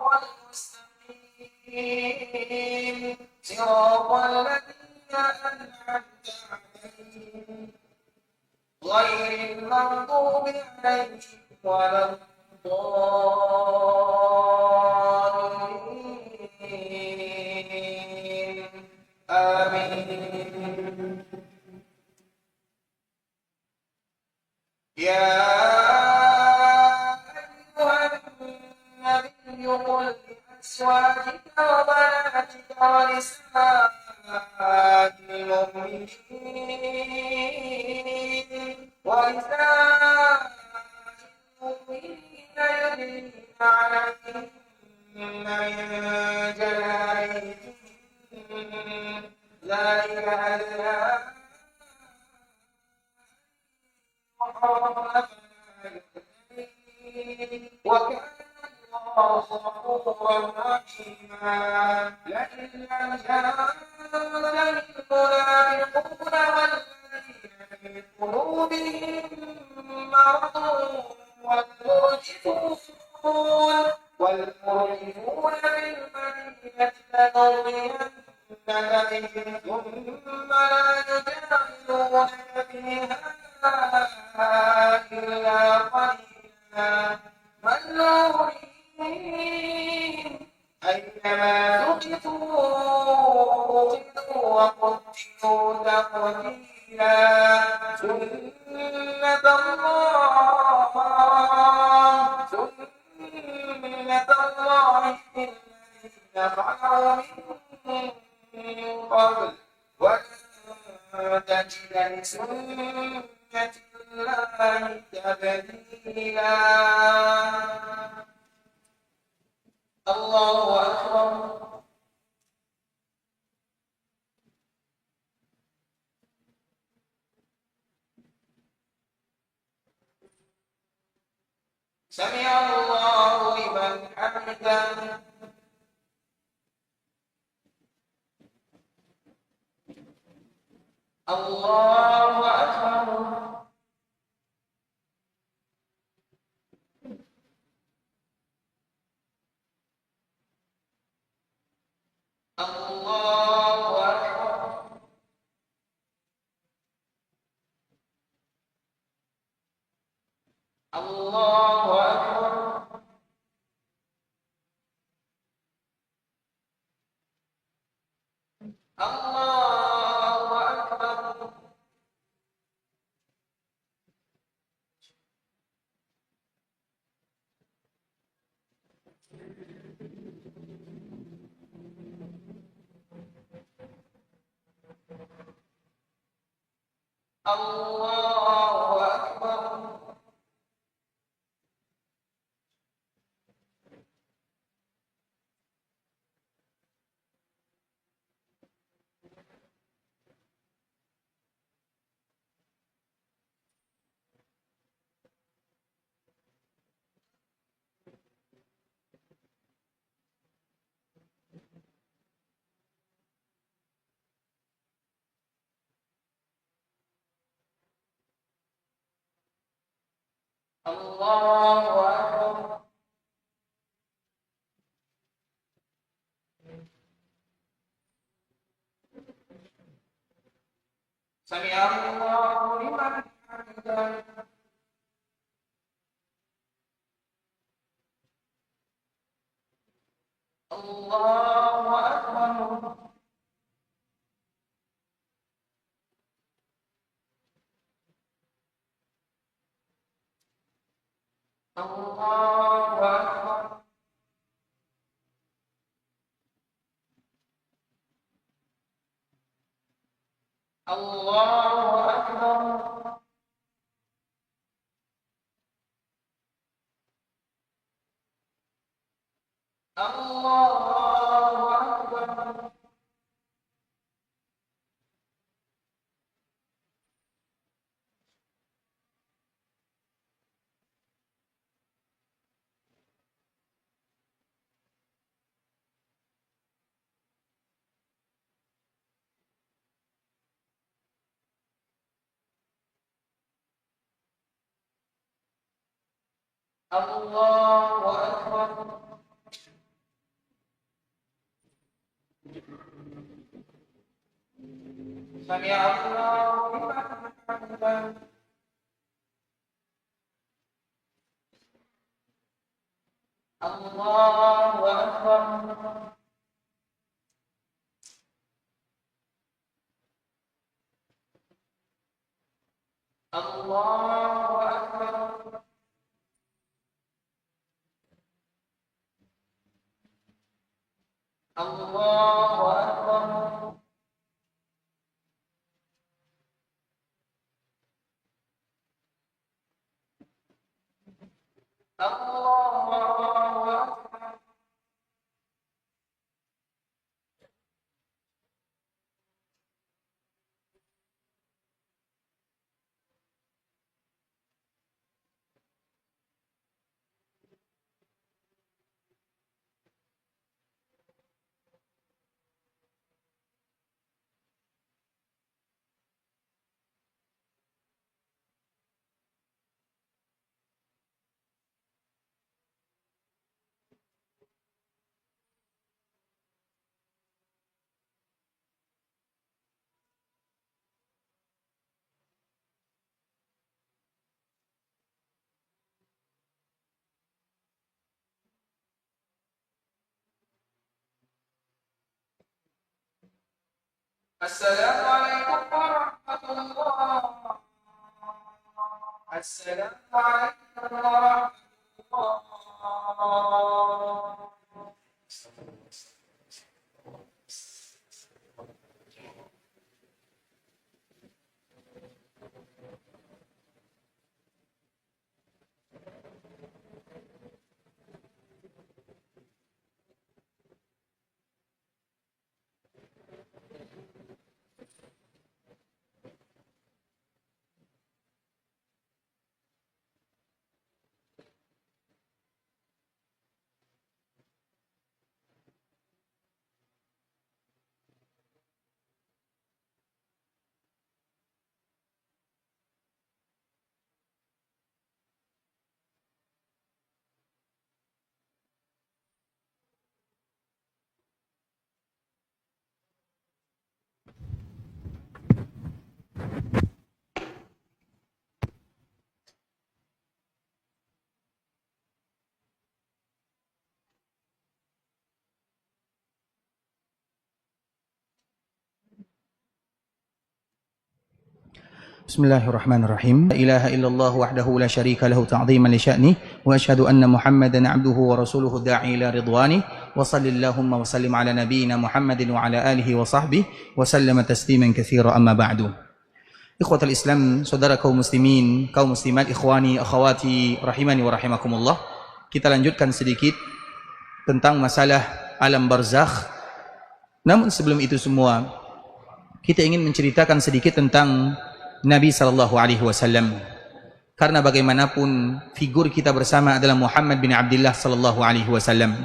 المستقيم صراط الذين أنعمت عليهم غير المغضوب عليهم ولا الضالين آمين. يا أيها النبي قل لأزواجك وبناتك ونساء المؤمنين يدنين عليهن من جلابيبهن ذلك أدنى وكان الله غفورا رحيما. لئن لم ينته المنافقون والذين في قلوبهم مرض والمرجفون في المدينة لنغرينك بهم ثم لا يجاورونك فيها إلا قليلا ملعونين أينما ثقفوا أخذوا وقتلوا تقتيلا. سنة الله في الذين خلوا من قبل ولن تجد لسنة الله تبديلا. الله أكبر. سمع الله لمن حمده. الله أكبر. الله أكبر. الله أكبر. الله أكبر. الله أكبر. الله أكبر. سمع الله لمن حمده. الله أكبر. الله أكبر. الله أكبر. الله أكبر. الله أكبر. سمع الله لمن حمده. الله أكبر. Allahu Akbar. Allahu Akbar. Allahu Akbar. Assalamualaikum warahmatullah. Assalamualaikum warahmatullah. Bismillahirrahmanirrahim. La ilaha illallah wahdahu la syarika lahu ta'ziman li sya'nih wa asyhadu anna Muhammadan 'abduhu wa rasuluhu da'i ila ridwani wa sallallahumma wa sallim ala nabiyyina Muhammadin wa ala alihi wa sahbihi wa sallama tasliman katsira amma ba'du. Ikhwatal Islam, saudara kaum muslimin, kaum muslimat, ikhwani, akhwati rahimani wa rahimakumullah. Kita lanjutkan sedikit tentang masalah alam barzakh. Namun sebelum itu semua, kita ingin menceritakan sedikit tentang Nabi sallallahu alaihi wasallam. Karena bagaimanapun figur kita bersama adalah Muhammad bin Abdullah sallallahu alaihi wasallam.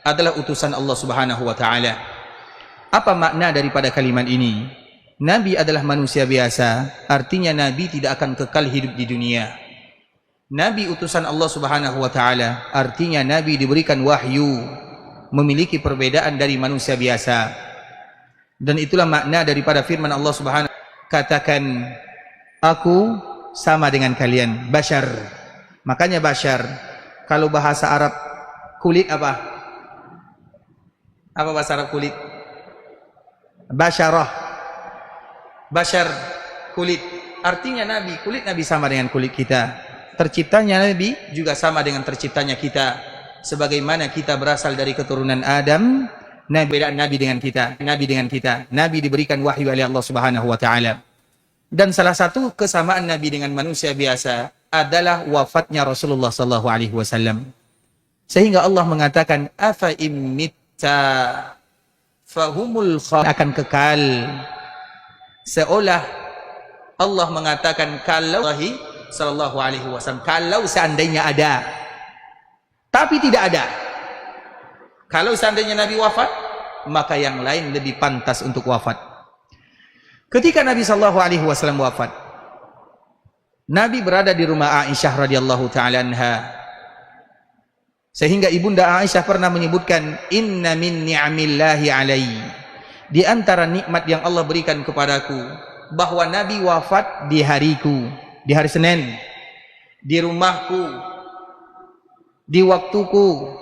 Adalah utusan Allah Subhanahu wa taala. Apa makna daripada kalimat ini? Nabi adalah manusia biasa, artinya Nabi tidak akan kekal hidup di dunia. Nabi utusan Allah Subhanahu wa taala, artinya Nabi diberikan wahyu, memiliki perbedaan dari manusia biasa. Dan itulah makna daripada firman Allah Subhanahu wa taala, katakan aku sama dengan kalian, bashar. Makanya bashar, kalau bahasa Arab kulit apa? Apa bahasa Arab kulit? Basyarah. Bashar, kulit. Artinya Nabi, kulit Nabi sama dengan kulit kita. Terciptanya Nabi juga sama dengan terciptanya kita. Sebagaimana kita berasal dari keturunan Adam, beda Nabi dengan kita. Nabi diberikan wahyu oleh Allah Subhanahu wa taala. Dan salah satu kesamaan Nabi dengan manusia biasa adalah wafatnya Rasulullah sallallahu alaihi wasallam. Sehingga Allah mengatakan afa imitta fahumul akan kekal. Seolah Allah mengatakan kalau sallallahu alaihi wasallam, kalau seandainya ada, tapi tidak ada. Kalau seandainya Nabi wafat, maka yang lain lebih pantas untuk wafat. Ketika Nabi sallallahu alaihi wasallam wafat, Nabi berada di rumah Aisyah radhiyallahu taala anha. Sehingga ibunda Aisyah pernah menyebutkan inna min ni'amillahi alai. Di antara nikmat yang Allah berikan kepadaku, bahwa Nabi wafat di hariku, di hari Senin, di rumahku, di waktuku,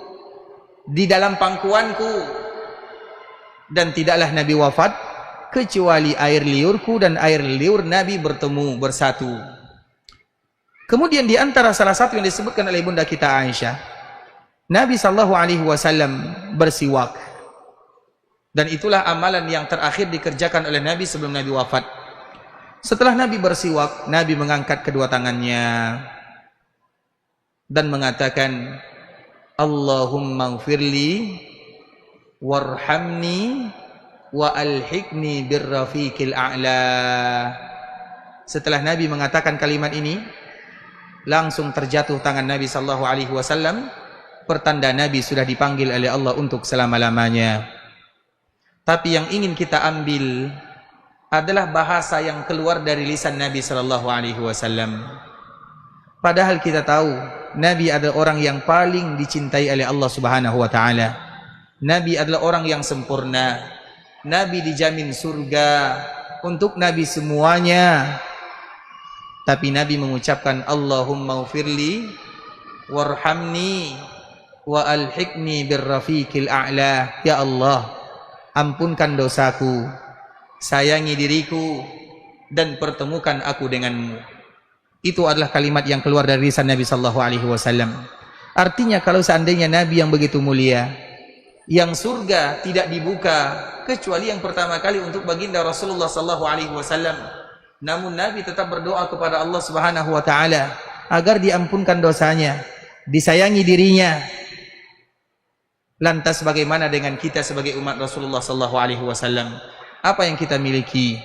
di dalam pangkuanku, dan tidaklah Nabi wafat kecuali air liurku dan air liur Nabi bertemu bersatu. Kemudian di antara salah satu yang disebutkan oleh bunda kita Aisyah, Nabi sallallahu alaihi wasallam bersiwak. Dan itulah amalan yang terakhir dikerjakan oleh Nabi sebelum Nabi wafat. Setelah Nabi bersiwak, Nabi mengangkat kedua tangannya dan mengatakan, Allahumma gfirli warhamni wa alhiqni birrafiqil a'la. Setelah Nabi mengatakan kalimat ini, langsung terjatuh tangan Nabi sallallahu alaihi wasallam, pertanda Nabi sudah dipanggil oleh Allah untuk selama-lamanya. Tapi yang ingin kita ambil adalah bahasa yang keluar dari lisan Nabi sallallahu alaihi wasallam. Padahal kita tahu Nabi adalah orang yang paling dicintai oleh Allah Subhanahu wa taala. Nabi adalah orang yang sempurna. Nabi dijamin surga untuk Nabi semuanya. Tapi Nabi mengucapkan Allahumma ufirli warhamni wa alhiqni birrafiqil a'la. Ya Allah, ampunkan dosaku, sayangi diriku, dan pertemukan aku denganmu. Itu adalah kalimat yang keluar dari lisan Nabi sallallahu alaihi wasallam. Artinya kalau seandainya Nabi yang begitu mulia, yang surga tidak dibuka kecuali yang pertama kali untuk baginda Rasulullah sallallahu alaihi wasallam, namun Nabi tetap berdoa kepada Allah Subhanahu wa taala agar diampunkan dosanya, disayangi dirinya. Lantas bagaimana dengan kita sebagai umat Rasulullah sallallahu alaihi wasallam? Apa yang kita miliki?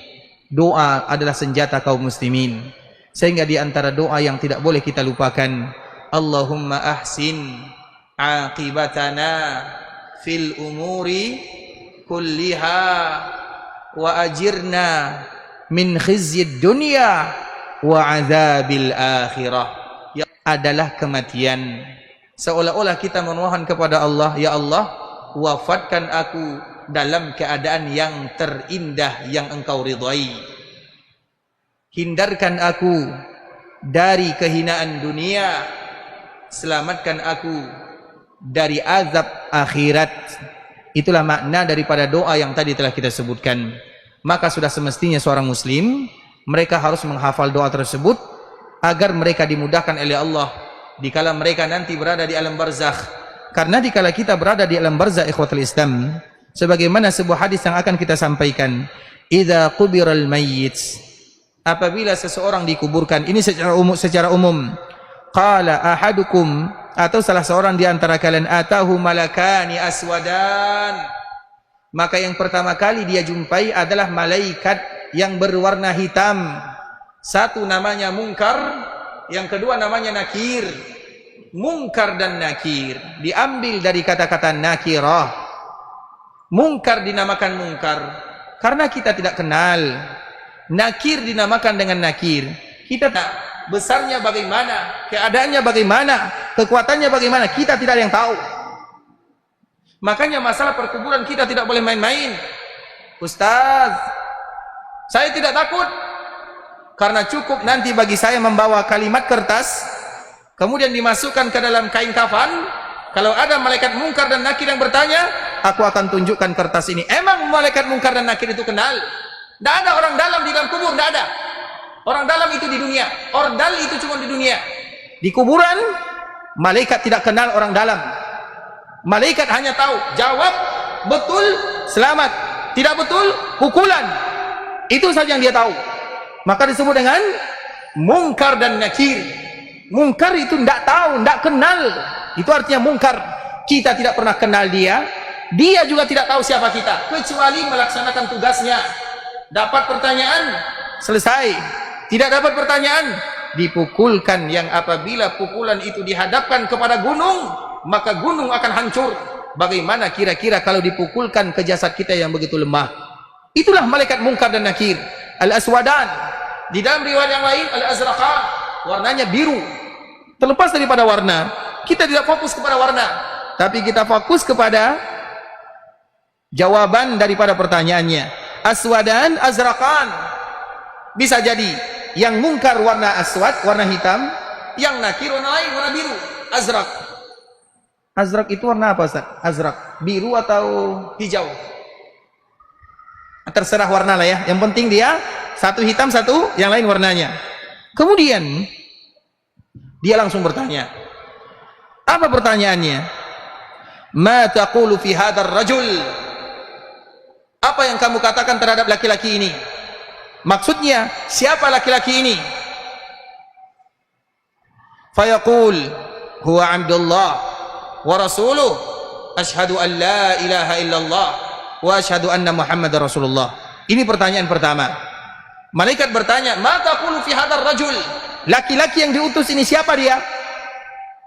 Doa adalah senjata kaum muslimin. Sehingga di antara doa yang tidak boleh kita lupakan, Allahumma ahsin aqibatana fil umuri kulliha wa ajirna min khizyid dunya wa azabil akhirah. Ya, adalah kematian. Seolah-olah kita memohon kepada Allah, ya Allah, wafatkan aku dalam keadaan yang terindah yang engkau ridhai. Hindarkan aku dari kehinaan dunia, selamatkan aku dari azab akhirat. Itulah makna daripada doa yang tadi telah kita sebutkan. Maka sudah semestinya seorang muslim, mereka harus menghafal doa tersebut agar mereka dimudahkan oleh Allah dikala mereka nanti berada di alam barzakh. Karena dikala kita berada di alam barzakh, ikhwatul Islam, sebagaimana sebuah hadis yang akan kita sampaikan, idza qubiral mayyit, apabila seseorang dikuburkan, ini secara umum, qala ahadukum, atau salah seorang di antara kalian, atahu malakani aswadan, maka yang pertama kali dia jumpai adalah malaikat yang berwarna hitam. Satu namanya Munkar, yang kedua namanya Nakir. Munkar dan Nakir diambil dari kata-kata nakirah. Munkar dinamakan Munkar karena kita tidak kenal. Nakir dinamakan dengan nakir. Kita tak besarnya bagaimana, keadaannya bagaimana, kekuatannya bagaimana, kita tidak ada yang tahu. Makanya masalah perkuburan kita tidak boleh main-main. Ustaz, saya tidak takut, karena cukup nanti bagi saya membawa kalimat kertas, kemudian dimasukkan ke dalam kain kafan. Kalau ada malaikat Munkar dan Nakir yang bertanya, aku akan tunjukkan kertas ini. Emang malaikat Munkar dan Nakir itu kenal? Tidak ada orang dalam di dalam kubur, tidak ada. Orang dalam itu di dunia, ordal itu cuma di dunia. Di kuburan, malaikat tidak kenal orang dalam. Malaikat hanya tahu, jawab betul, selamat. Tidak betul, pukulan. Itu saja yang dia tahu. Maka disebut dengan Munkar dan Nakir. Munkar itu tidak tahu, tidak kenal. Itu artinya Munkar. Kita tidak pernah kenal dia. Dia juga tidak tahu siapa kita, kecuali melaksanakan tugasnya. Dapat pertanyaan, selesai. Tidak dapat pertanyaan, dipukulkan. Yang apabila pukulan itu dihadapkan kepada gunung, maka gunung akan hancur. Bagaimana kira-kira kalau dipukulkan ke jasad kita yang begitu lemah? Itulah malaikat Munkar dan Nakir. Al-Aswadan, di dalam riwayat yang lain Al-Azraqan, warnanya biru. Terlepas daripada warna, kita tidak fokus kepada warna, tapi kita fokus kepada jawaban daripada pertanyaannya. Aswadan, azraqan. Bisa jadi yang Munkar warna aswad, warna hitam, yang Nakir warna lain, warna biru, azraq. Azraq itu warna apa, Ustaz? Azraq, biru atau hijau? Terserah warna lah ya. Yang penting dia satu hitam, satu yang lain warnanya. Kemudian dia langsung bertanya. Apa pertanyaannya? Ma taqulu fi hadzal rajul? Apa yang kamu katakan terhadap laki-laki ini? Maksudnya, siapa laki-laki ini? Fayaqul huwa Abdullah wa rasuluh asyhadu an la ilaha illallah wa asyhadu anna Muhammadar Rasulullah. Ini pertanyaan pertama. Malaikat bertanya, "Ma taqulu fi hadzal rajul?" Laki-laki yang diutus ini siapa dia?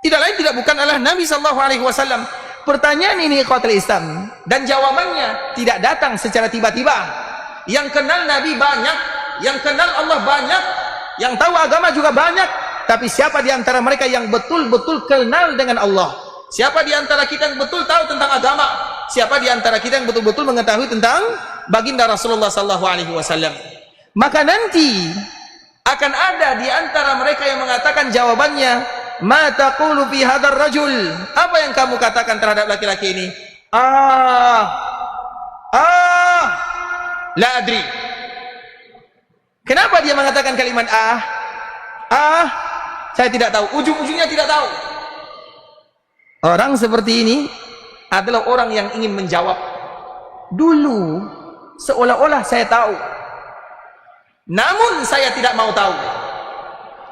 Tidak lain tidak bukan adalah Nabi sallallahu alaihi wasallam. Pertanyaan ini ikhwatul Islam dan jawabannya tidak datang secara tiba-tiba. Yang kenal Nabi banyak, yang kenal Allah banyak, yang tahu agama juga banyak, tapi siapa di antara mereka yang betul-betul kenal dengan Allah? Siapa di antara kita yang betul tahu tentang agama? Siapa di antara kita yang betul-betul mengetahui tentang baginda Rasulullah sallallahu alaihi wasallam? Maka nanti akan ada di antara mereka yang mengatakan jawabannya, "Ma taqulu fi hadzal rajul?" Apa yang kamu katakan terhadap laki-laki ini? La adri. Kenapa dia mengatakan kalimat saya tidak tahu, ujung-ujungnya tidak tahu. Orang seperti ini adalah orang yang ingin menjawab dulu seolah-olah saya tahu, namun saya tidak mau tahu.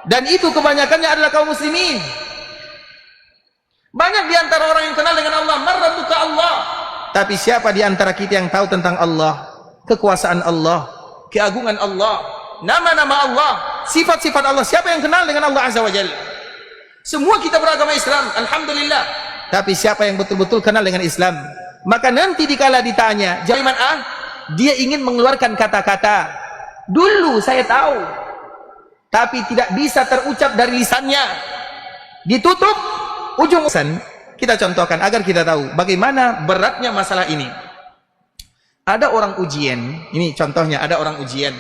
Dan itu kebanyakannya adalah kaum muslimin. Banyak di antara orang yang kenal dengan Allah, man rabbuka Allah. Tapi siapa di antara kita yang tahu tentang Allah, kekuasaan Allah, keagungan Allah, nama-nama Allah, sifat-sifat Allah? Siapa yang kenal dengan Allah Azza wa Jalla? Semua kita beragama Islam, alhamdulillah. Tapi siapa yang betul-betul kenal dengan Islam? Maka nanti dikala ditanya, jawaban dia ingin mengeluarkan kata-kata, dulu saya tahu, tapi tidak bisa terucap dari lisannya, ditutup ujung lisan. Kita contohkan agar kita tahu bagaimana beratnya masalah ini. Ada orang ujian, ini contohnya, ada orang ujian.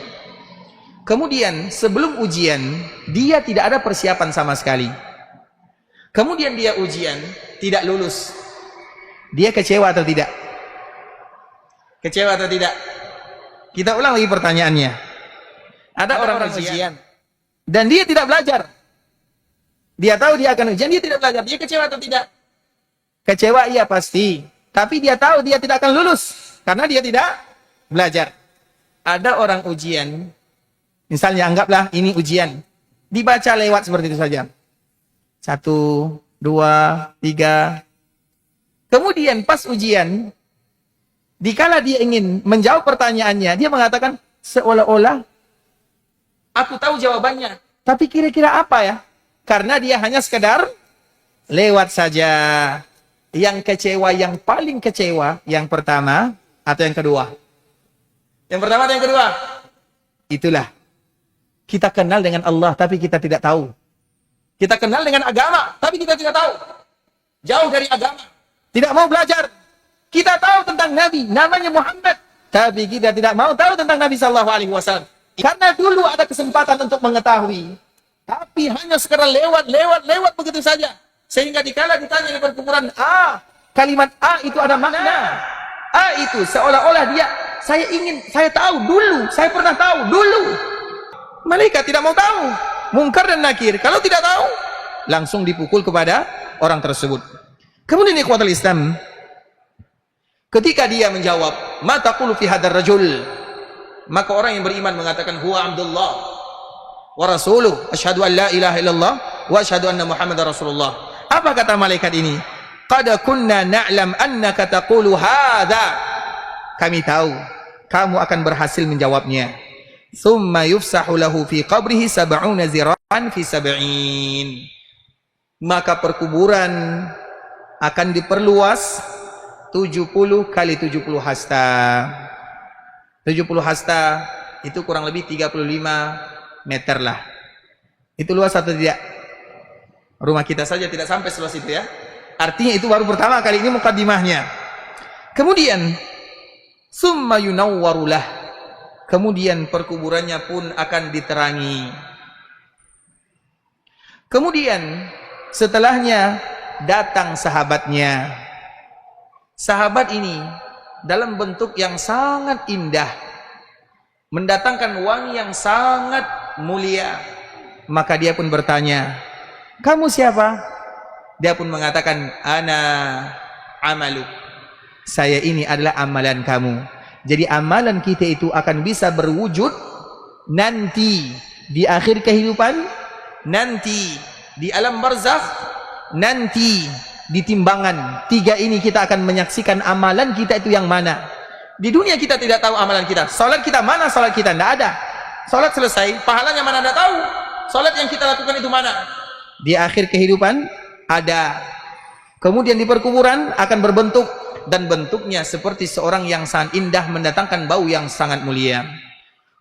Kemudian sebelum ujian dia tidak ada persiapan sama sekali. Kemudian dia ujian tidak lulus. Dia kecewa atau tidak? Kecewa atau tidak? Kita ulang lagi pertanyaannya. Ada orang ujian dan dia tidak belajar. Dia tahu dia akan ujian, dia tidak belajar. Dia kecewa atau tidak? Kecewa iya pasti. Tapi dia tahu dia tidak akan lulus karena dia tidak belajar. Ada orang ujian, misalnya anggaplah ini ujian, dibaca lewat seperti itu saja. 1, 2, 3. Kemudian pas ujian, dikala dia ingin menjawab pertanyaannya, dia mengatakan seolah-olah aku tahu jawabannya, tapi kira-kira apa ya? Karena dia hanya sekedar lewat saja. Yang kecewa, yang paling kecewa, yang pertama atau yang kedua? Yang pertama atau yang kedua? Itulah. Kita kenal dengan Allah, tapi kita tidak tahu. Kita kenal dengan agama, tapi kita tidak tahu. Jauh dari agama. Tidak mau belajar. Kita tahu tentang Nabi, namanya Muhammad, tapi kita tidak mau tahu tentang Nabi sallallahu alaihi wasallam. Karena dulu ada kesempatan untuk mengetahui, tapi hanya sekedar lewat begitu saja. Sehingga dikala ditanya di perkumpulan kalimat itu ada makna. Itu seolah-olah dia, saya tahu dulu, saya pernah tahu dulu. Malaikat tidak mau tahu. Mungkar dan nakir, kalau tidak tahu, langsung dipukul kepada orang tersebut. Kemudian ikhwatul Islam, ketika dia menjawab, "Ma taqulu fi hadzal rajul?" Maka orang yang beriman mengatakan, "Huwa Abdullah wa rasuluh, asyhadu an la ilaha illallah wa asyhadu anna Muhammadar Rasulullah." Apa kata malaikat ini? "Qad kunna na'lam annaka taqulu hadza." Kami tahu kamu akan berhasil menjawabnya. "Tsumma yufsahu lahu fi qabrihi 70 zira'an fi 70." Maka perkuburan akan diperluas 70 kali 70 hasta. 70 hasta itu kurang lebih 35 meter lah. Itu luas atau tidak? Rumah kita saja tidak sampai seluas itu ya. Artinya itu baru pertama kali, ini mukaddimahnya. Kemudian summa yunawwarulah. Kemudian perkuburannya pun akan diterangi. Kemudian setelahnya datang sahabatnya. Sahabat ini dalam bentuk yang sangat indah, mendatangkan wangi yang sangat mulia. Maka dia pun bertanya, kamu siapa? Dia pun mengatakan, ana amaluk, saya ini adalah amalan kamu. Jadi amalan kita itu akan bisa berwujud nanti di akhir kehidupan, nanti di alam barzakh, nanti di timbangan. Tiga ini kita akan menyaksikan amalan kita itu yang mana. Di dunia kita tidak tahu amalan kita. Salat kita mana? Salat kita tidak ada. Salat selesai, pahalanya mana tidak tahu. Salat yang kita lakukan itu mana? Di akhir kehidupan ada. Kemudian di perkuburan akan berbentuk, dan bentuknya seperti seorang yang sangat indah, mendatangkan bau yang sangat mulia.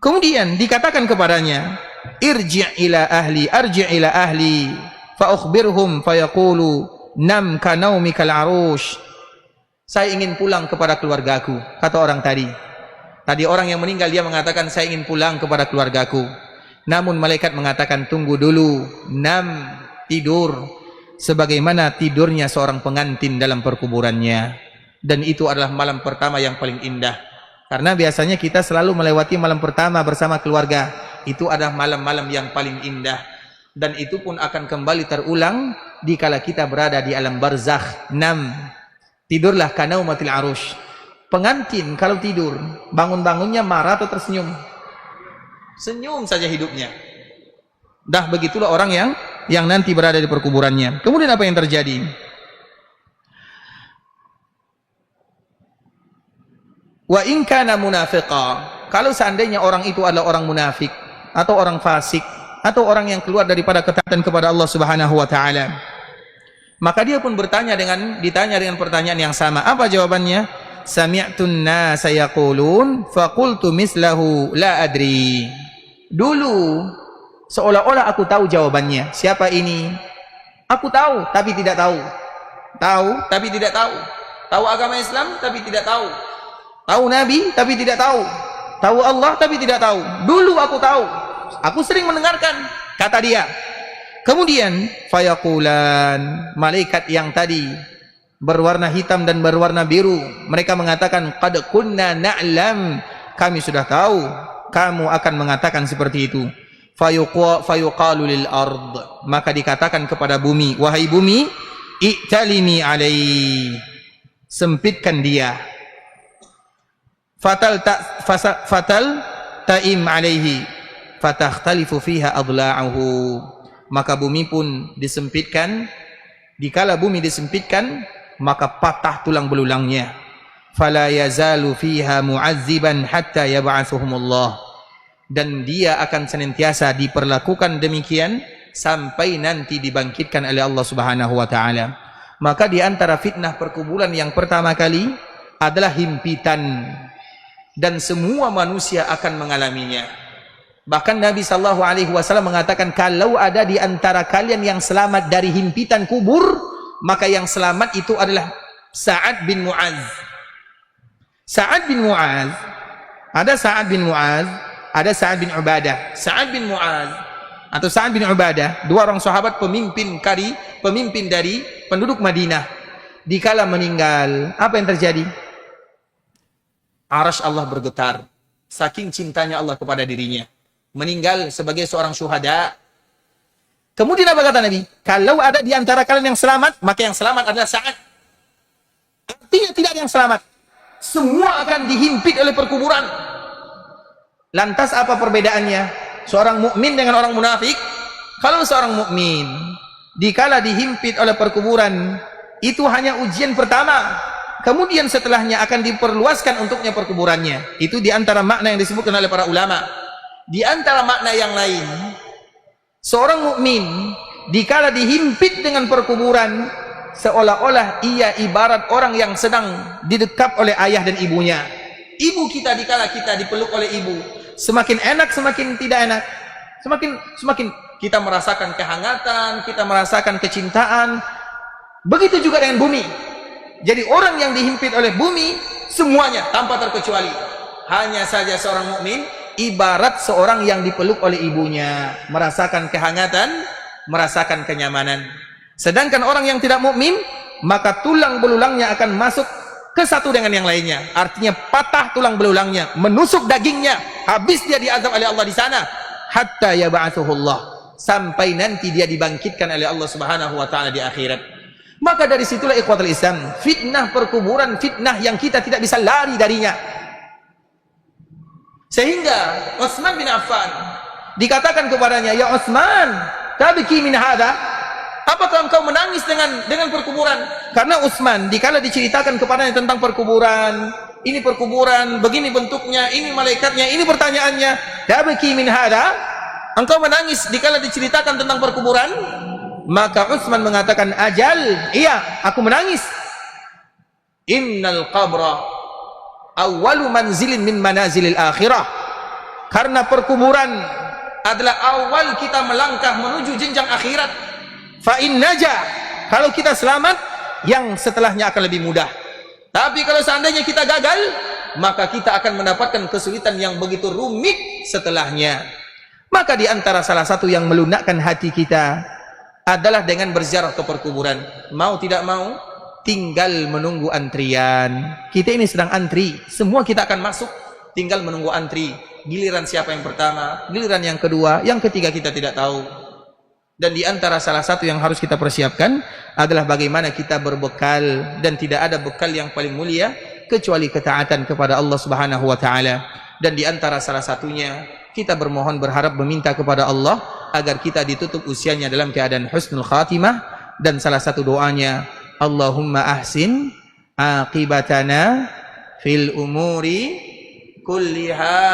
Kemudian dikatakan kepadanya, irji' ila ahli, arji' ila ahli fa ukhbirhum fa yaqulu nam ka naumikal arush. Saya ingin pulang kepada keluargaku, kata orang tadi. Tadi orang yang meninggal dia mengatakan saya ingin pulang kepada keluargaku. Namun malaikat mengatakan tunggu dulu, nam, tidur sebagaimana tidurnya seorang pengantin dalam perkuburannya. Dan itu adalah malam pertama yang paling indah. Karena biasanya kita selalu melewati malam pertama bersama keluarga. Itu adalah malam-malam yang paling indah. Dan itu pun akan kembali terulang dikala kita berada di alam barzakh. 6. Tidurlah kanaumatil arush. Pengantin kalau tidur, bangun-bangunnya marah atau tersenyum? Senyum saja hidupnya. Dah begitulah orang yang nanti berada di perkuburannya. Kemudian apa yang terjadi? Wa in kana munafiqa, kalau seandainya orang itu adalah orang munafik atau orang fasik atau orang yang keluar daripada ketaatan kepada Allah Subhanahu wa taala, maka dia pun ditanya dengan pertanyaan yang sama. Apa jawabannya? Sami'tun nasa yaqulun faqultu mislahu la adri. Dulu seolah-olah aku tahu jawabannya. Siapa ini? Aku tahu tapi tidak tahu. Tahu tapi tidak tahu. Tahu agama Islam tapi tidak tahu. Tahu Nabi tapi tidak tahu. Tahu Allah tapi tidak tahu. Dulu aku tahu. Aku sering mendengarkan, kata dia. Kemudian fayaqulan, malaikat yang tadi berwarna hitam dan berwarna biru, mereka mengatakan qad kunna na'lam, kami sudah tahu kamu akan mengatakan seperti itu. Fayuqalu lil ard, maka dikatakan kepada bumi, wahai bumi, i'talimi alai, sempitkan dia. Fatal ta'im alaihi fatakhtalifu fiha adla'uhu, maka bumi pun disempitkan. Dikala bumi disempitkan, maka patah tulang belulangnya. Fala yazalu fiha mu'azziban hatta yab'atsuhumullah, dan dia akan senantiasa diperlakukan demikian sampai nanti dibangkitkan oleh Allah Subhanahu wa taala. Maka di antara fitnah perkuburan yang pertama kali adalah himpitan, dan semua manusia akan mengalaminya. Bahkan Nabi sallallahu alaihi wasallam mengatakan, kalau ada di antara kalian yang selamat dari himpitan kubur, maka yang selamat itu adalah Sa'ad bin Mu'adz. Sa'ad bin Mu'adz, ada Sa'ad bin Mu'adz, ada Sa'ad bin Ubadah. Sa'ad bin Mu'adz atau Sa'ad bin Ubadah, dua orang sahabat pemimpin dari penduduk Madinah. Dikala meninggal, apa yang terjadi? Arasy Allah bergetar, saking cintanya Allah kepada dirinya. Meninggal sebagai seorang syuhada. Kemudian apa kata Nabi? Kalau ada di antara kalian yang selamat, maka yang selamat adalah Sa'ad. Artinya tidak ada yang selamat. Semua akan dihimpit oleh perkuburan. Lantas apa perbedaannya seorang mukmin dengan orang munafik? Kalau seorang mukmin dikala dihimpit oleh perkuburan, itu hanya ujian pertama. Kemudian setelahnya akan diperluaskan untuknya perkuburannya. Itu di antara makna yang disebutkan oleh para ulama. Di antara makna yang lain, seorang mukmin dikala dihimpit dengan perkuburan, seolah-olah ia ibarat orang yang sedang didekap oleh ayah dan ibunya. Ibu kita dikala kita dipeluk oleh ibu, semakin enak semakin tidak enak. Semakin kita merasakan kehangatan, kita merasakan kecintaan. Begitu juga dengan bumi. Jadi orang yang dihimpit oleh bumi semuanya tanpa terkecuali. Hanya saja seorang mukmin ibarat seorang yang dipeluk oleh ibunya, merasakan kehangatan, merasakan kenyamanan. Sedangkan orang yang tidak mukmin, maka tulang belulangnya akan masuk ke satu dengan yang lainnya. Artinya patah tulang belulangnya, menusuk dagingnya, habis dia diazab oleh Allah di sana, hatta yab'atsuhullah, sampai nanti dia dibangkitkan oleh Allah Subhanahu wa taala di akhirat. Maka dari situlah ikhwatul Islam, fitnah perkuburan, fitnah yang kita tidak bisa lari darinya. Sehingga Utsman bin Affan dikatakan kepadanya, "Ya Utsman, tabki min hadha?" Apakah engkau menangis dengan perkuburan? Karena Utsman dikala diceritakan kepadanya tentang perkuburan, ini perkuburan, begini bentuknya, ini malaikatnya, ini pertanyaannya, tabki min hadha? Engkau menangis dikala diceritakan tentang perkuburan? Maka Utsman mengatakan, ajal, iya, aku menangis. Innal qabra awwalu manzilin min manazilil akhirah. Karena perkuburan adalah awal kita melangkah menuju jenjang akhirat. Fa in najah, kalau kita selamat, yang setelahnya akan lebih mudah. Tapi kalau seandainya kita gagal, maka kita akan mendapatkan kesulitan yang begitu rumit setelahnya. Maka di antara salah satu yang melunakkan hati kita adalah dengan berziarah ke perkuburan. Mau tidak mau, tinggal menunggu antrian. Kita ini sedang antri, semua kita akan masuk, tinggal menunggu antri. Giliran siapa yang pertama, giliran yang kedua, yang ketiga kita tidak tahu. Dan di antara salah satu yang harus kita persiapkan adalah bagaimana kita berbekal, dan tidak ada bekal yang paling mulia kecuali ketaatan kepada Allah Subhanahu wa taala. Dan di antara salah satunya kita bermohon, berharap, meminta kepada Allah agar kita ditutup usianya dalam keadaan husnul khatimah. Dan salah satu doanya, Allahumma ahsin aqibatana fil umuri kulliha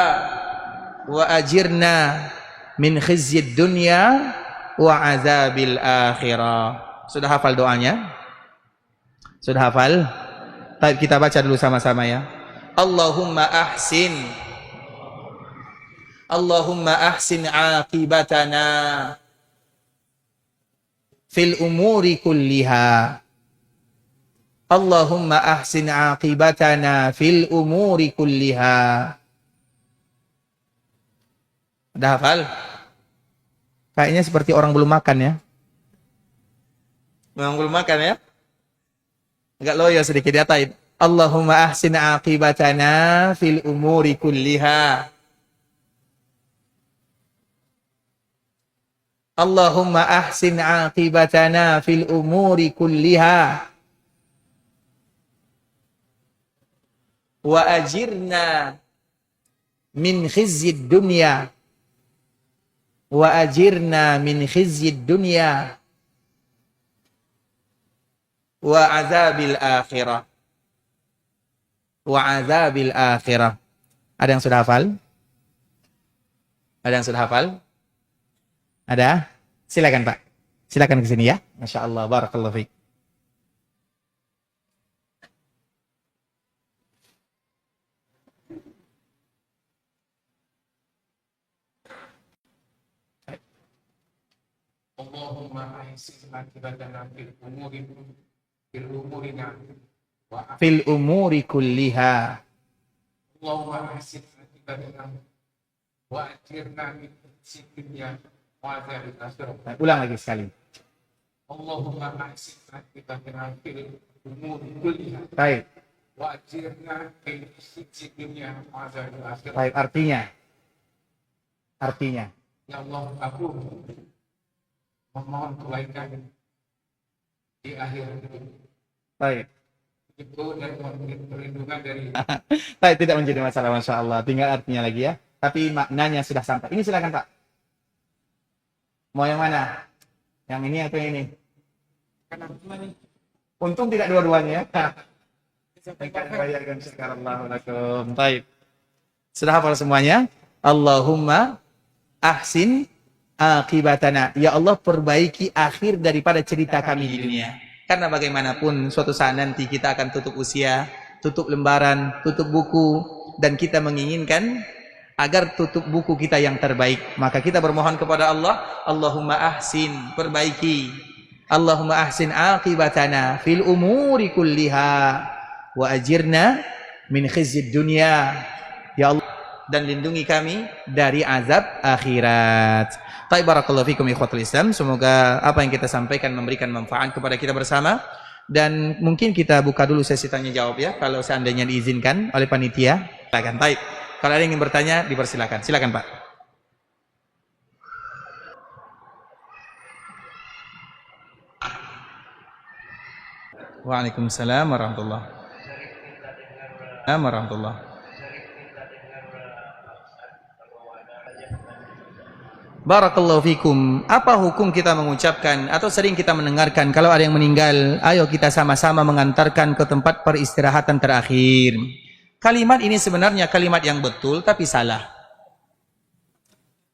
wa ajirna min khizyid dunya wa azabil akhirah. Sudah hafal doanya? Sudah hafal? Baik, kita baca dulu sama-sama ya. Allahumma ahsin aqibatana fil umuri kulliha. Allahumma ahsin aqibatana fil umuri kulliha. Sudah hafal? Kayaknya seperti orang belum makan ya. Memang belum makan ya. Agak loyo sedikit ya, Taib. Allahumma ahsin aqibatana fil umuri kulliha. Allahumma ahsin aqibatana fil umuri kulliha. Wa ajirna min khizyid dunya. Wa ajirna min khizyid dunya wa azabil akhirah. Wa azabil akhirah. Ada yang sudah hafal? Ada yang sudah hafal? Ada? Silakan Pak. Silakan ke sini ya. Masya Allah, barakallahu fiik. Allahumma ahsin aqibatana fil umurina wa fil umuri kulliha. Allahumma ahsin aqibatana wa ajirna min khizyid dunya wa azabil akhirah. Ulang lagi sekali. Allahumma ahsin aqibatana fil umuri kulliha. Baik. Wa ajirna min khizyid dunya wa azabil akhirah. Baik, artinya. Ya Allah, aku memohon kebaikan di akhir hidup. Baik. Itu dan perlindungan dari. Baik, tidak menjadi masalah, Masya Allah. Tinggal artinya lagi ya. Tapi maknanya sudah sampai. Ini silakan Pak. Mau yang mana? Yang ini atau yang ini? Untung tidak dua-duanya. Baik. Sudah hafal semuanya? Allahumma ahsin aqibatana. Ya Allah, perbaiki akhir daripada cerita kami di dunia. Karena bagaimanapun suatu saat nanti kita akan tutup usia, tutup lembaran, tutup buku, dan kita menginginkan agar tutup buku kita yang terbaik. Maka kita bermohon kepada Allah, Allahumma ahsin, perbaiki. Allahumma ahsin aqibatana fil umuri kulliha wa ajirna min khizyid dunya. Ya Allah, dan lindungi kami dari azab akhirat. Baik, barakallahu fikum ikhwatul Islam. Semoga apa yang kita sampaikan memberikan manfaat kepada kita bersama, Dan mungkin kita buka dulu sesi tanya jawab ya, kalau seandainya diizinkan oleh panitia. Silakan. Baik. Kalau ada yang ingin bertanya, dipersilakan. Silakan, Pak. Waalaikumsalam warahmatullahi wabarakatuh. Barakallahu fikum. Apa hukum kita mengucapkan atau sering kita mendengarkan kalau ada yang meninggal, ayo kita sama-sama mengantarkan ke tempat peristirahatan terakhir. Kalimat ini sebenarnya kalimat yang betul tapi salah.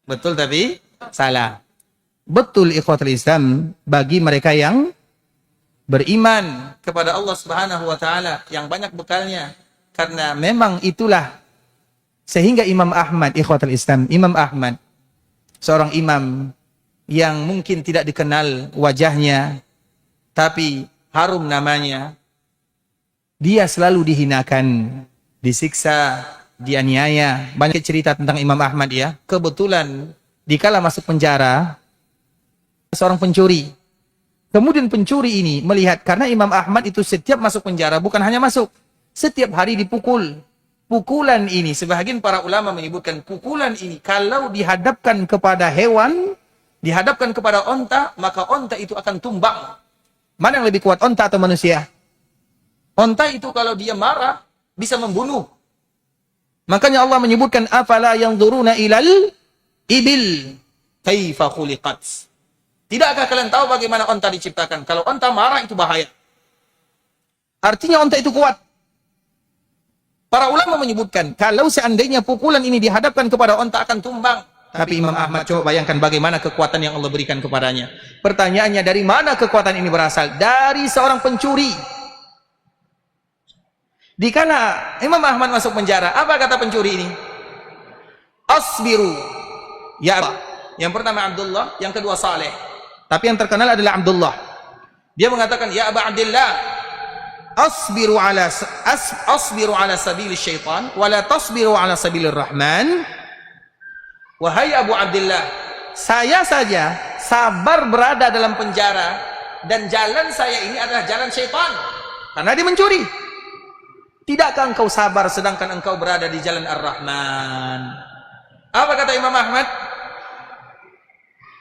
Betul tapi salah. Betul ikhwatul Islam bagi mereka yang beriman kepada Allah Subhanahu wa taala yang banyak bekalnya. Karena memang itulah sehingga Imam Ahmad, ikhwatul Islam, Imam Ahmad seorang imam yang mungkin tidak dikenal wajahnya, tapi harum namanya. Dia selalu dihinakan, disiksa, dianiaya. Banyak cerita tentang Imam Ahmad ya. Kebetulan dikala masuk penjara, seorang pencuri. Kemudian pencuri ini melihat, karena Imam Ahmad itu setiap masuk penjara, bukan hanya masuk, setiap hari dipukul. Pukulan ini, sebahagian para ulama menyebutkan pukulan ini kalau dihadapkan kepada hewan, dihadapkan kepada onta, maka onta itu akan tumbang. Mana yang lebih kuat, onta atau manusia? Onta itu kalau dia marah bisa membunuh. Makanya Allah menyebutkan afala yanzuruna ilal ibil kaifa khuliqat. Tidakkah kalian tahu bagaimana onta diciptakan? Kalau onta marah itu bahaya. Artinya onta itu kuat. Para ulama menyebutkan, kalau seandainya pukulan ini dihadapkan kepada onta akan tumbang. Tapi Imam Ahmad coba bayangkan bagaimana kekuatan yang Allah berikan kepadanya. Pertanyaannya, dari mana kekuatan ini berasal? Dari seorang pencuri. Dikala Imam Ahmad masuk penjara, apa kata pencuri ini? Asbiru. Ya Allah. Yang pertama Abdullah, yang kedua Saleh. Tapi yang terkenal adalah Abdullah. Dia mengatakan, ya Aba Abdillah, asbiru ala sabilis syaitan wala tasbiru ala sabilir rahman. Wahai Abu Abdullah, saya saja sabar berada dalam penjara dan jalan saya ini adalah jalan syaitan karena dia mencuri. Tidakkah engkau sabar sedangkan engkau berada di jalan Ar-Rahman? Apa kata Imam Ahmad?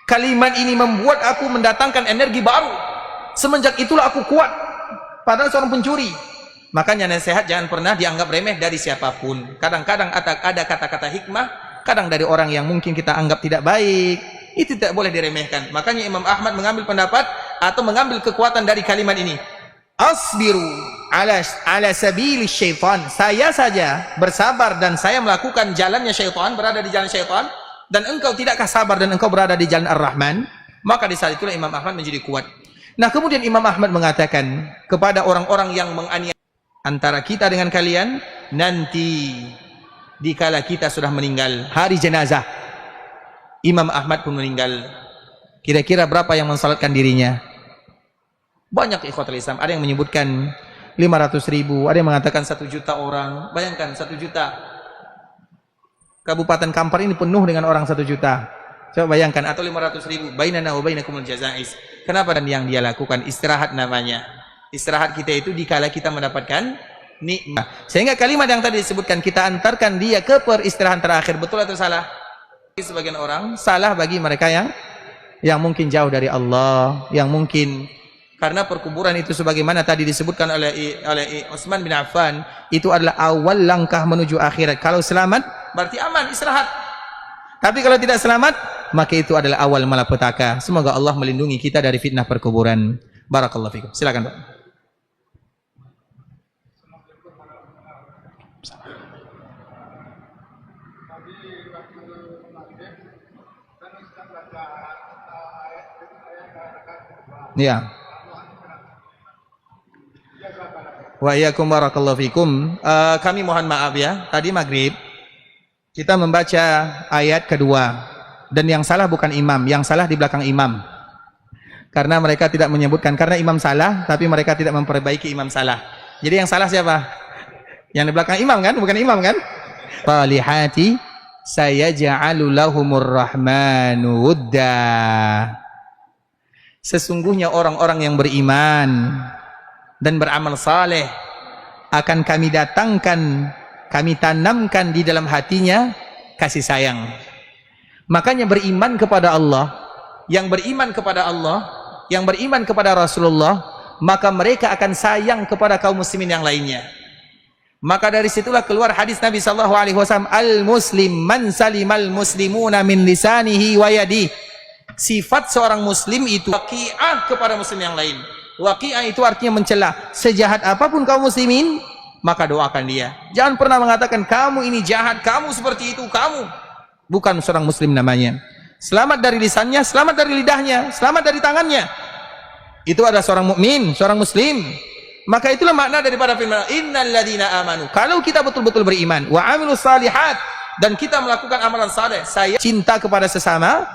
Kalimat ini membuat aku mendatangkan energi baru. Semenjak itulah aku kuat. Padahal seorang pencuri. Makanya nasihat jangan pernah dianggap remeh dari siapapun. Kadang-kadang ada kata-kata hikmah, kadang dari orang yang mungkin kita anggap tidak baik. Itu tidak boleh diremehkan. Makanya Imam Ahmad mengambil pendapat atau mengambil kekuatan dari kalimat ini. Asbiru ala sabili syaitan. Saya saja bersabar dan saya melakukan jalannya syaitan, berada di jalan syaitan. Dan engkau tidakkah sabar dan engkau berada di jalan Ar-Rahman? Maka di saat itulah Imam Ahmad menjadi kuat. Nah, kemudian Imam Ahmad mengatakan kepada orang-orang yang menganiaya antara kita dengan kalian, nanti dikala kita sudah meninggal, hari jenazah, Imam Ahmad pun meninggal. Kira-kira berapa yang mensalatkan dirinya? Banyak ikhwatul Islam. Ada yang menyebutkan 500.000, ada yang mengatakan 1 juta orang. Bayangkan 1 juta. Kabupaten Kampar ini penuh dengan orang 1 juta. Coba bayangkan, atau 500.000. Bainana wa bainakumul jazais. Kenapa? Dan yang dia lakukan istirahat namanya. Istirahat kita itu dikala kita mendapatkan nikmat. Sehingga kalimat yang tadi disebutkan, kita antarkan dia ke peristirahatan terakhir. Betul atau salah? Sebagian orang salah bagi mereka yang mungkin jauh dari Allah, yang mungkin karena perkuburan itu sebagaimana tadi disebutkan oleh Utsman bin Affan, itu adalah awal langkah menuju akhirat. Kalau selamat berarti aman, istirahat. Tapi kalau tidak selamat, maka itu adalah awal malapetaka. Semoga Allah melindungi kita dari fitnah perkuburan. Barakallahu fikum. Silakan, Pak. Ya. Wa iyyakum barakallahu fikum. Kami mohon maaf ya. Tadi maghrib kita membaca ayat kedua, dan yang salah bukan imam, yang salah di belakang imam. Karena mereka tidak menyebutkan, karena imam salah, tapi mereka tidak memperbaiki imam salah. Jadi yang salah siapa? Yang di belakang imam kan, bukan imam kan? Salihati sayaj'alu lahumur rahmanu wudda. Sesungguhnya orang-orang yang beriman dan beramal saleh, akan kami datangkan, kami tanamkan di dalam hatinya kasih sayang. Makanya beriman kepada Allah, yang beriman kepada Allah, yang beriman kepada Rasulullah, maka mereka akan sayang kepada kaum muslimin yang lainnya. Maka dari situlah keluar hadis Nabi SAW, al-muslim man salimal muslimuna min lisanihi wa yadihi. Sifat seorang muslim itu waqi'ah kepada muslim yang lain. Waqi'ah itu artinya mencela. Sejahat apapun kaum muslimin, maka doakan dia. Jangan pernah mengatakan kamu ini jahat, kamu seperti itu, kamu. Bukan seorang muslim namanya. Selamat dari lisannya, selamat dari lidahnya, selamat dari tangannya. Itu adalah seorang mukmin, seorang muslim. Maka itulah makna daripada firman innal ladzina amanu. Kalau kita betul-betul beriman wa amilus salihat, dan kita melakukan amalan saleh, saya cinta kepada sesama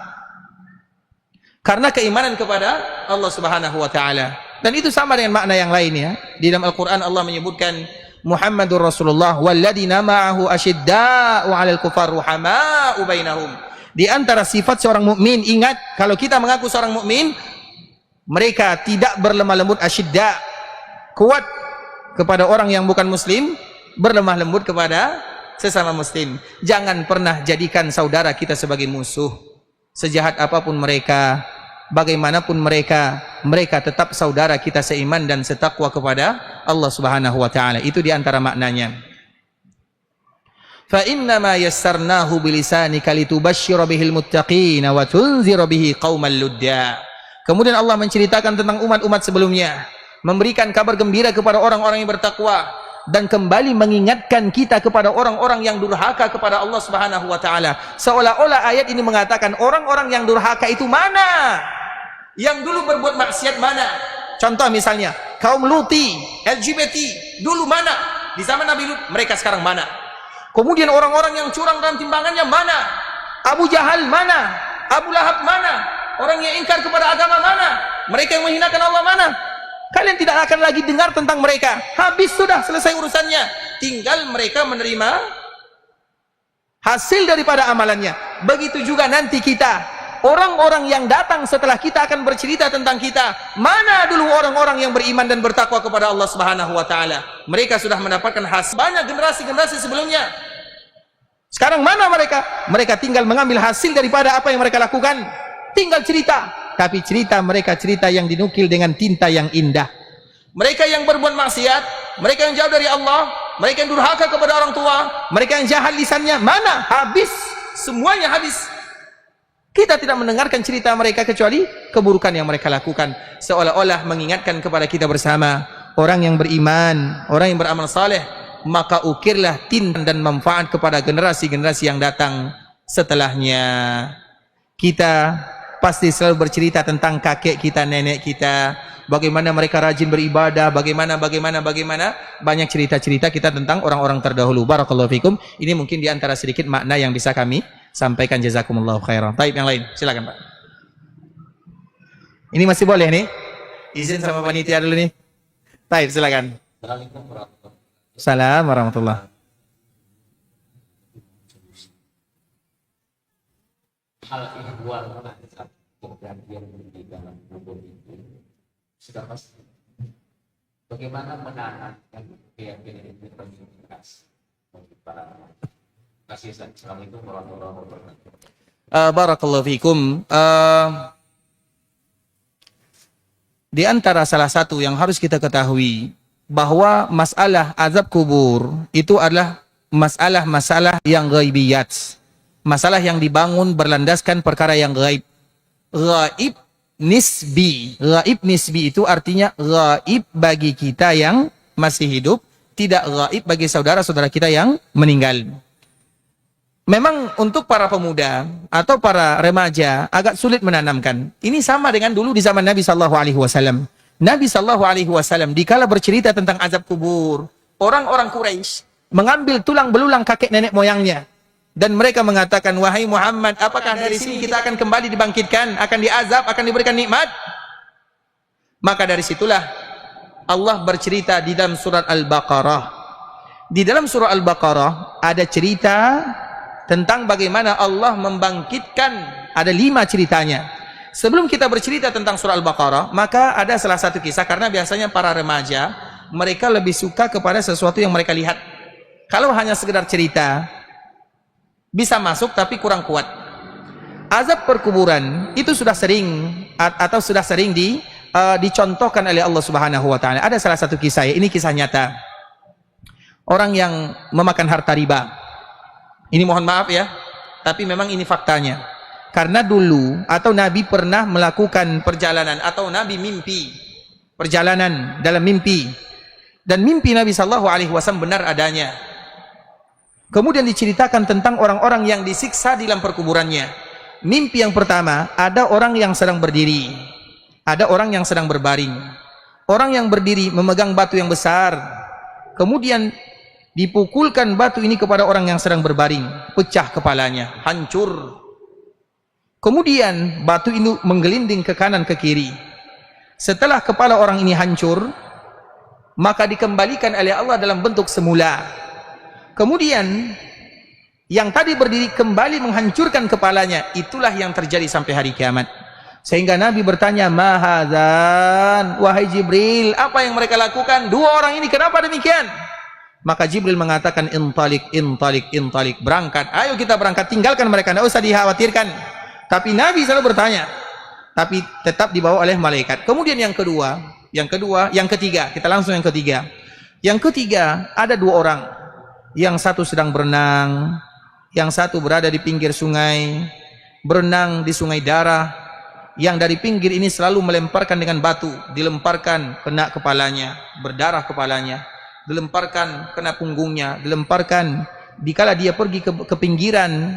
karena keimanan kepada Allah Subhanahu wa taala. Dan itu sama dengan makna yang lain ya. Di dalam Al-Qur'an Allah menyebutkan Muhammadur Rasulullah walladzina ma'ahu asyidda'u 'alal kufar ruhama'u bainahum. Di antara sifat seorang mukmin, ingat, kalau kita mengaku seorang mukmin, mereka tidak berlemah lembut, asyidda, kuat kepada orang yang bukan muslim, berlemah lembut kepada sesama muslim. Jangan pernah jadikan saudara kita sebagai musuh. Sejahat apapun mereka, bagaimanapun mereka, mereka tetap saudara kita seiman dan setakwa kepada Allah Subhanahu wa taala. Itu di antara maknanya. Fa inna ma yassarnahu bilisanika litubashshira bihil muttaqin wa tunzira bihi qauman ludda. Kemudian Allah menceritakan tentang umat-umat sebelumnya, memberikan kabar gembira kepada orang-orang yang bertakwa, dan kembali mengingatkan kita kepada orang-orang yang durhaka kepada Allah Subhanahu wa taala. Seolah-olah ayat ini mengatakan orang-orang yang durhaka itu mana? Yang dulu berbuat maksiat mana? Contoh misalnya kaum Luti, LGBT dulu mana? Di zaman Nabi Lut, mereka sekarang mana? Kemudian orang-orang yang curang dalam timbangannya mana? Abu Jahal mana? Abu Lahab mana? Orang yang ingkar kepada agama mana? Mereka yang menghinakan Allah mana? Kalian tidak akan lagi dengar tentang mereka. Habis sudah, selesai urusannya. Tinggal mereka menerima hasil daripada amalannya. Begitu juga nanti kita, orang-orang yang datang setelah kita akan bercerita tentang kita. Mana dulu orang-orang yang beriman dan bertakwa kepada Allah Subhanahu wa taala? Mereka sudah mendapatkan hasil. Banyak generasi-generasi sebelumnya. Sekarang mana mereka? Mereka tinggal mengambil hasil daripada apa yang mereka lakukan. Tinggal cerita. Tapi cerita mereka cerita yang dinukil dengan tinta yang indah. Mereka yang berbuat maksiat, mereka yang jauh dari Allah, mereka yang durhaka kepada orang tua, mereka yang jahat lisannya, mana? Habis, semuanya habis. Kita tidak mendengarkan cerita mereka kecuali keburukan yang mereka lakukan. Seolah-olah mengingatkan kepada kita bersama, orang yang beriman, orang yang beramal saleh, maka ukirlah tinta dan manfaat kepada generasi-generasi yang datang setelahnya. Kita pasti selalu bercerita tentang kakek kita, nenek kita, bagaimana mereka rajin beribadah, bagaimana banyak cerita-cerita kita tentang orang-orang terdahulu. Barakallahu fikum. Ini mungkin di antara sedikit makna yang bisa kami sampaikan. Jazakumullahu khairan. Taib yang lain, silakan Pak. Ini masih boleh nih? Izin sama panitia dulu nih. Taib, silakan. Salam warahmatullahi. Hal ihwal pergantian di dalam kubur itu sudah pasti. Bagaimana menanamkan keyakinan itu terus bagi para kasih sayang. Assalamualaikum warahmatullahi wabarakatuh. Barakallahu fikum. Di antara salah satu yang harus kita ketahui bahwa masalah azab kubur itu adalah masalah yang ghaibiyat. Masalah yang dibangun berlandaskan perkara yang gaib. Gaib nisbi. Gaib nisbi itu artinya gaib bagi kita yang masih hidup, tidak gaib bagi saudara-saudara kita yang meninggal. Memang untuk para pemuda atau para remaja agak sulit menanamkan. Ini sama dengan dulu di zaman Nabi sallallahu alaihi wasallam. Nabi sallallahu alaihi wasallam dikala bercerita tentang azab kubur, orang-orang Quraisy mengambil tulang belulang kakek nenek moyangnya. Dan mereka mengatakan, wahai Muhammad, apakah dari sini kita akan kembali dibangkitkan, akan diazab, akan diberikan nikmat? Maka dari situlah Allah bercerita di dalam surat Al-Baqarah. Di dalam surah Al-Baqarah ada cerita tentang bagaimana Allah membangkitkan, ada 5 ceritanya. Sebelum kita bercerita tentang surah Al-Baqarah, maka ada salah satu kisah, karena biasanya para remaja mereka lebih suka kepada sesuatu yang mereka lihat. Kalau hanya sekedar cerita bisa masuk tapi kurang kuat. Azab perkuburan itu sudah sering atau sudah sering dicontohkan oleh Allah Subhanahu wa taala. Ada salah satu kisah, ya, ini kisah nyata. Orang yang memakan harta riba. Ini mohon maaf ya, tapi memang ini faktanya. Karena dulu atau Nabi pernah melakukan perjalanan atau Nabi mimpi perjalanan dalam mimpi, dan mimpi Nabi sallallahu alaihi wasallam benar adanya. Kemudian diceritakan tentang orang-orang yang disiksa di dalam perkuburannya. Mimpi yang pertama, ada orang yang sedang berdiri, ada orang yang sedang berbaring. Orang yang berdiri memegang batu yang besar, kemudian dipukulkan batu ini kepada orang yang sedang berbaring, pecah kepalanya, hancur. Kemudian batu ini menggelinding ke kanan ke kiri. Setelah kepala orang ini hancur, maka dikembalikan oleh Allah dalam bentuk semula. Kemudian yang tadi berdiri kembali menghancurkan kepalanya. Itulah yang terjadi sampai hari kiamat. Sehingga Nabi bertanya, "Mahadzan, wahai Jibril, apa yang mereka lakukan? Dua orang ini kenapa demikian?" Maka Jibril mengatakan, "Intalik, intalik, intalik, berangkat. Ayo kita berangkat, tinggalkan mereka, tidak usah dikhawatirkan." Tapi Nabi selalu bertanya, tapi tetap dibawa oleh malaikat. Kemudian yang ketiga, kita langsung yang ketiga. Yang ketiga, ada dua orang. Yang satu sedang berenang, yang satu berada di pinggir sungai, berenang di sungai darah. Yang dari pinggir ini selalu melemparkan dengan batu, dilemparkan kena kepalanya, berdarah kepalanya, dilemparkan kena punggungnya, dilemparkan dikala dia pergi ke pinggiran,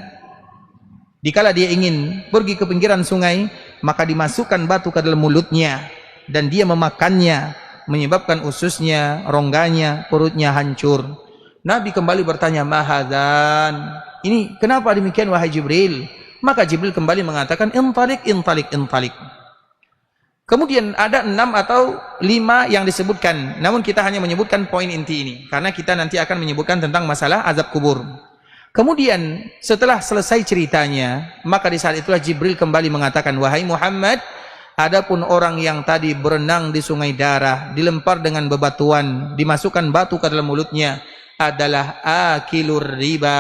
dikala dia ingin pergi ke pinggiran sungai, maka dimasukkan batu ke dalam mulutnya dan dia memakannya, menyebabkan ususnya, rongganya, perutnya hancur. Nabi kembali bertanya, "Mahadzan, ini kenapa demikian wahai Jibril?" Maka Jibril kembali mengatakan, "Intalik, intalik, intalik." Kemudian ada 6 atau 5 yang disebutkan, namun kita hanya menyebutkan poin inti ini karena kita nanti akan menyebutkan tentang masalah azab kubur. Kemudian setelah selesai ceritanya, maka di saat itulah Jibril kembali mengatakan, "Wahai Muhammad, adapun orang yang tadi berenang di sungai darah, dilempar dengan bebatuan, dimasukkan batu ke dalam mulutnya, adalah akilur riba,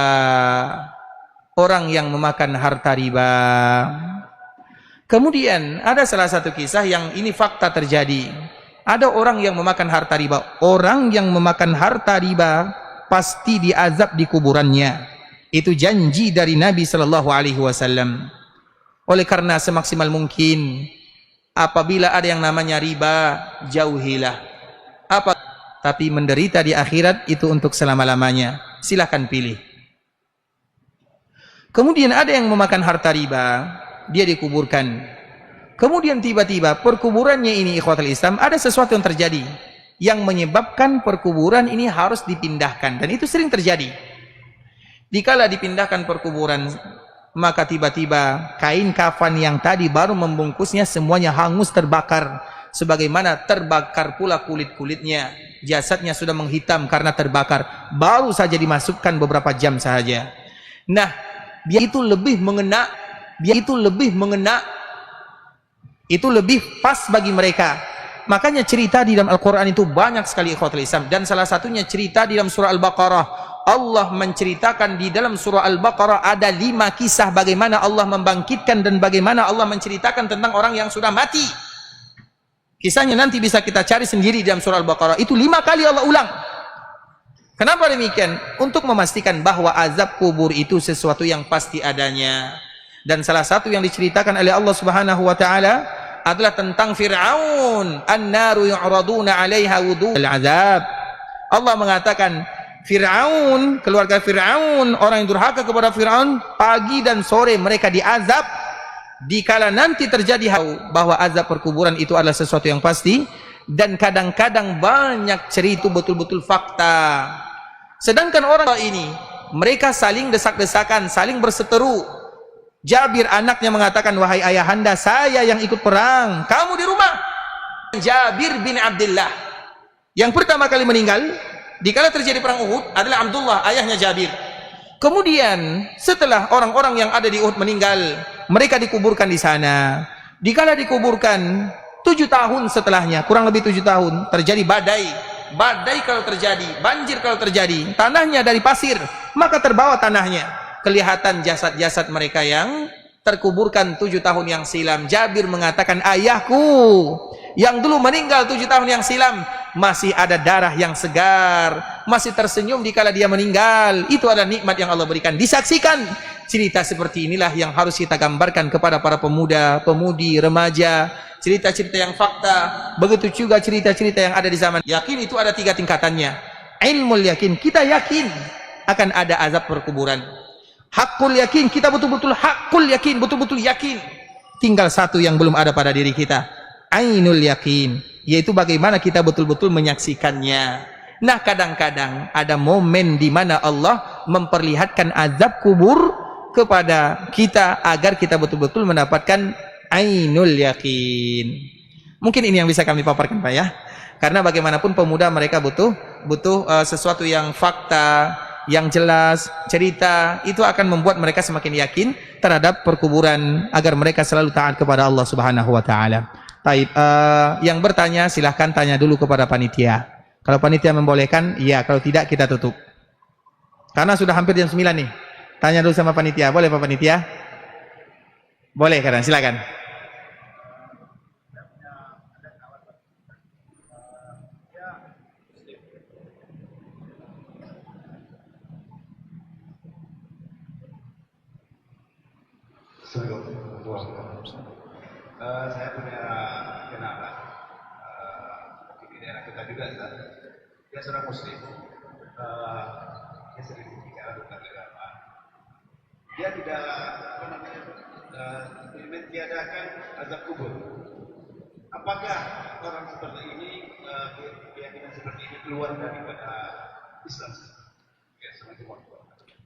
orang yang memakan harta riba." Kemudian ada salah satu kisah yang ini fakta terjadi. Ada orang yang memakan harta riba. Orang yang memakan harta riba pasti diazab di kuburannya. Itu janji dari Nabi sallallahu alaihi wasallam. Oleh karena semaksimal mungkin apabila ada yang namanya riba, jauhilah. Tapi menderita di akhirat itu untuk selama-lamanya. Silahkan pilih. Kemudian ada yang memakan harta riba, dia dikuburkan. Kemudian tiba-tiba perkuburannya ini, ikhwatul Islam, ada sesuatu yang terjadi yang menyebabkan perkuburan ini harus dipindahkan, dan itu sering terjadi. Dikala dipindahkan perkuburan, maka tiba-tiba kain kafan yang tadi baru membungkusnya semuanya hangus terbakar, sebagaimana terbakar pula kulit-kulitnya. Jasadnya sudah menghitam karena terbakar, baru saja dimasukkan beberapa jam saja. Nah, dia itu lebih mengena, itu lebih pas bagi mereka. Makanya cerita di dalam Al-Quran itu banyak sekali, ikhwatul Islam, dan salah satunya cerita di dalam surah Al-Baqarah. Allah menceritakan di dalam surah Al-Baqarah ada 5 kisah bagaimana Allah membangkitkan dan bagaimana Allah menceritakan tentang orang yang sudah mati. Kisahnya nanti bisa kita cari sendiri di dalam surah Al-Baqarah. Itu 5 kali Allah ulang. Kenapa demikian? Untuk memastikan bahwa azab kubur itu sesuatu yang pasti adanya. Dan salah satu yang diceritakan oleh Allah Subhanahu wa taala adalah tentang Fir'aun. An-naru yu'raduna 'alaiha wudu'al azab. Allah mengatakan Fir'aun, keluarga Fir'aun, orang yang durhaka kepada Fir'aun, pagi dan sore mereka diazab. Dikala nanti terjadi bahwa azab perkuburan itu adalah sesuatu yang pasti, dan kadang-kadang banyak cerita betul-betul fakta. Sedangkan orang ini mereka saling desak-desakan, saling berseteru. Jabir anaknya mengatakan, "Wahai ayahanda, saya yang ikut perang, kamu di rumah." Jabir bin Abdullah yang pertama kali meninggal dikala terjadi perang Uhud adalah Abdullah, ayahnya Jabir. Kemudian setelah orang-orang yang ada di Uhud meninggal, mereka dikuburkan di sana. Dikala dikuburkan 7 tahun setelahnya, kurang lebih 7 tahun, terjadi badai. Badai kalau terjadi, banjir kalau terjadi, tanahnya dari pasir, maka terbawa tanahnya. Kelihatan jasad-jasad mereka yang terkuburkan 7 tahun yang silam. Jabir mengatakan, ayahku yang dulu meninggal 7 tahun yang silam masih ada darah yang segar, masih tersenyum dikala dia meninggal. Itu adalah nikmat yang Allah berikan. Disaksikan. Cerita seperti inilah yang harus kita gambarkan kepada para pemuda, pemudi, remaja. Cerita-cerita yang fakta, begitu juga cerita-cerita yang ada di zaman. Yakin itu ada 3 tingkatannya. Ilmul yakin, kita yakin akan ada azab perkuburan. Hakul yakin, kita betul-betul hakul yakin, betul-betul yakin. Tinggal satu yang belum ada pada diri kita. Ainul yakin, yaitu bagaimana kita betul-betul menyaksikannya. Nah, kadang-kadang ada momen di mana Allah memperlihatkan azab kubur kepada kita agar kita betul-betul mendapatkan ainul yakin. Mungkin ini yang bisa kami paparkan, Pak, ya. Karena bagaimanapun pemuda mereka butuh sesuatu yang fakta, yang jelas, cerita. Itu akan membuat mereka semakin yakin terhadap perkuburan agar mereka selalu taat kepada Allah Subhanahu wa taala. Baik, yang bertanya silahkan tanya dulu kepada panitia. Kalau panitia membolehkan, iya. Kalau tidak, kita tutup. Karena sudah hampir jam 9 nih. Tanya dulu sama panitia. Boleh Pak Panitia? Boleh, kadang silakan. Saya punya kenalan di daerah kita juga, dia seorang muslim, dia sering bicara tentang agama. Dia tidak mentiadakan azab kubur. Apakah orang seperti ini, keyakinan seperti ini keluar daripada Islam? Ya, assalamualaikum.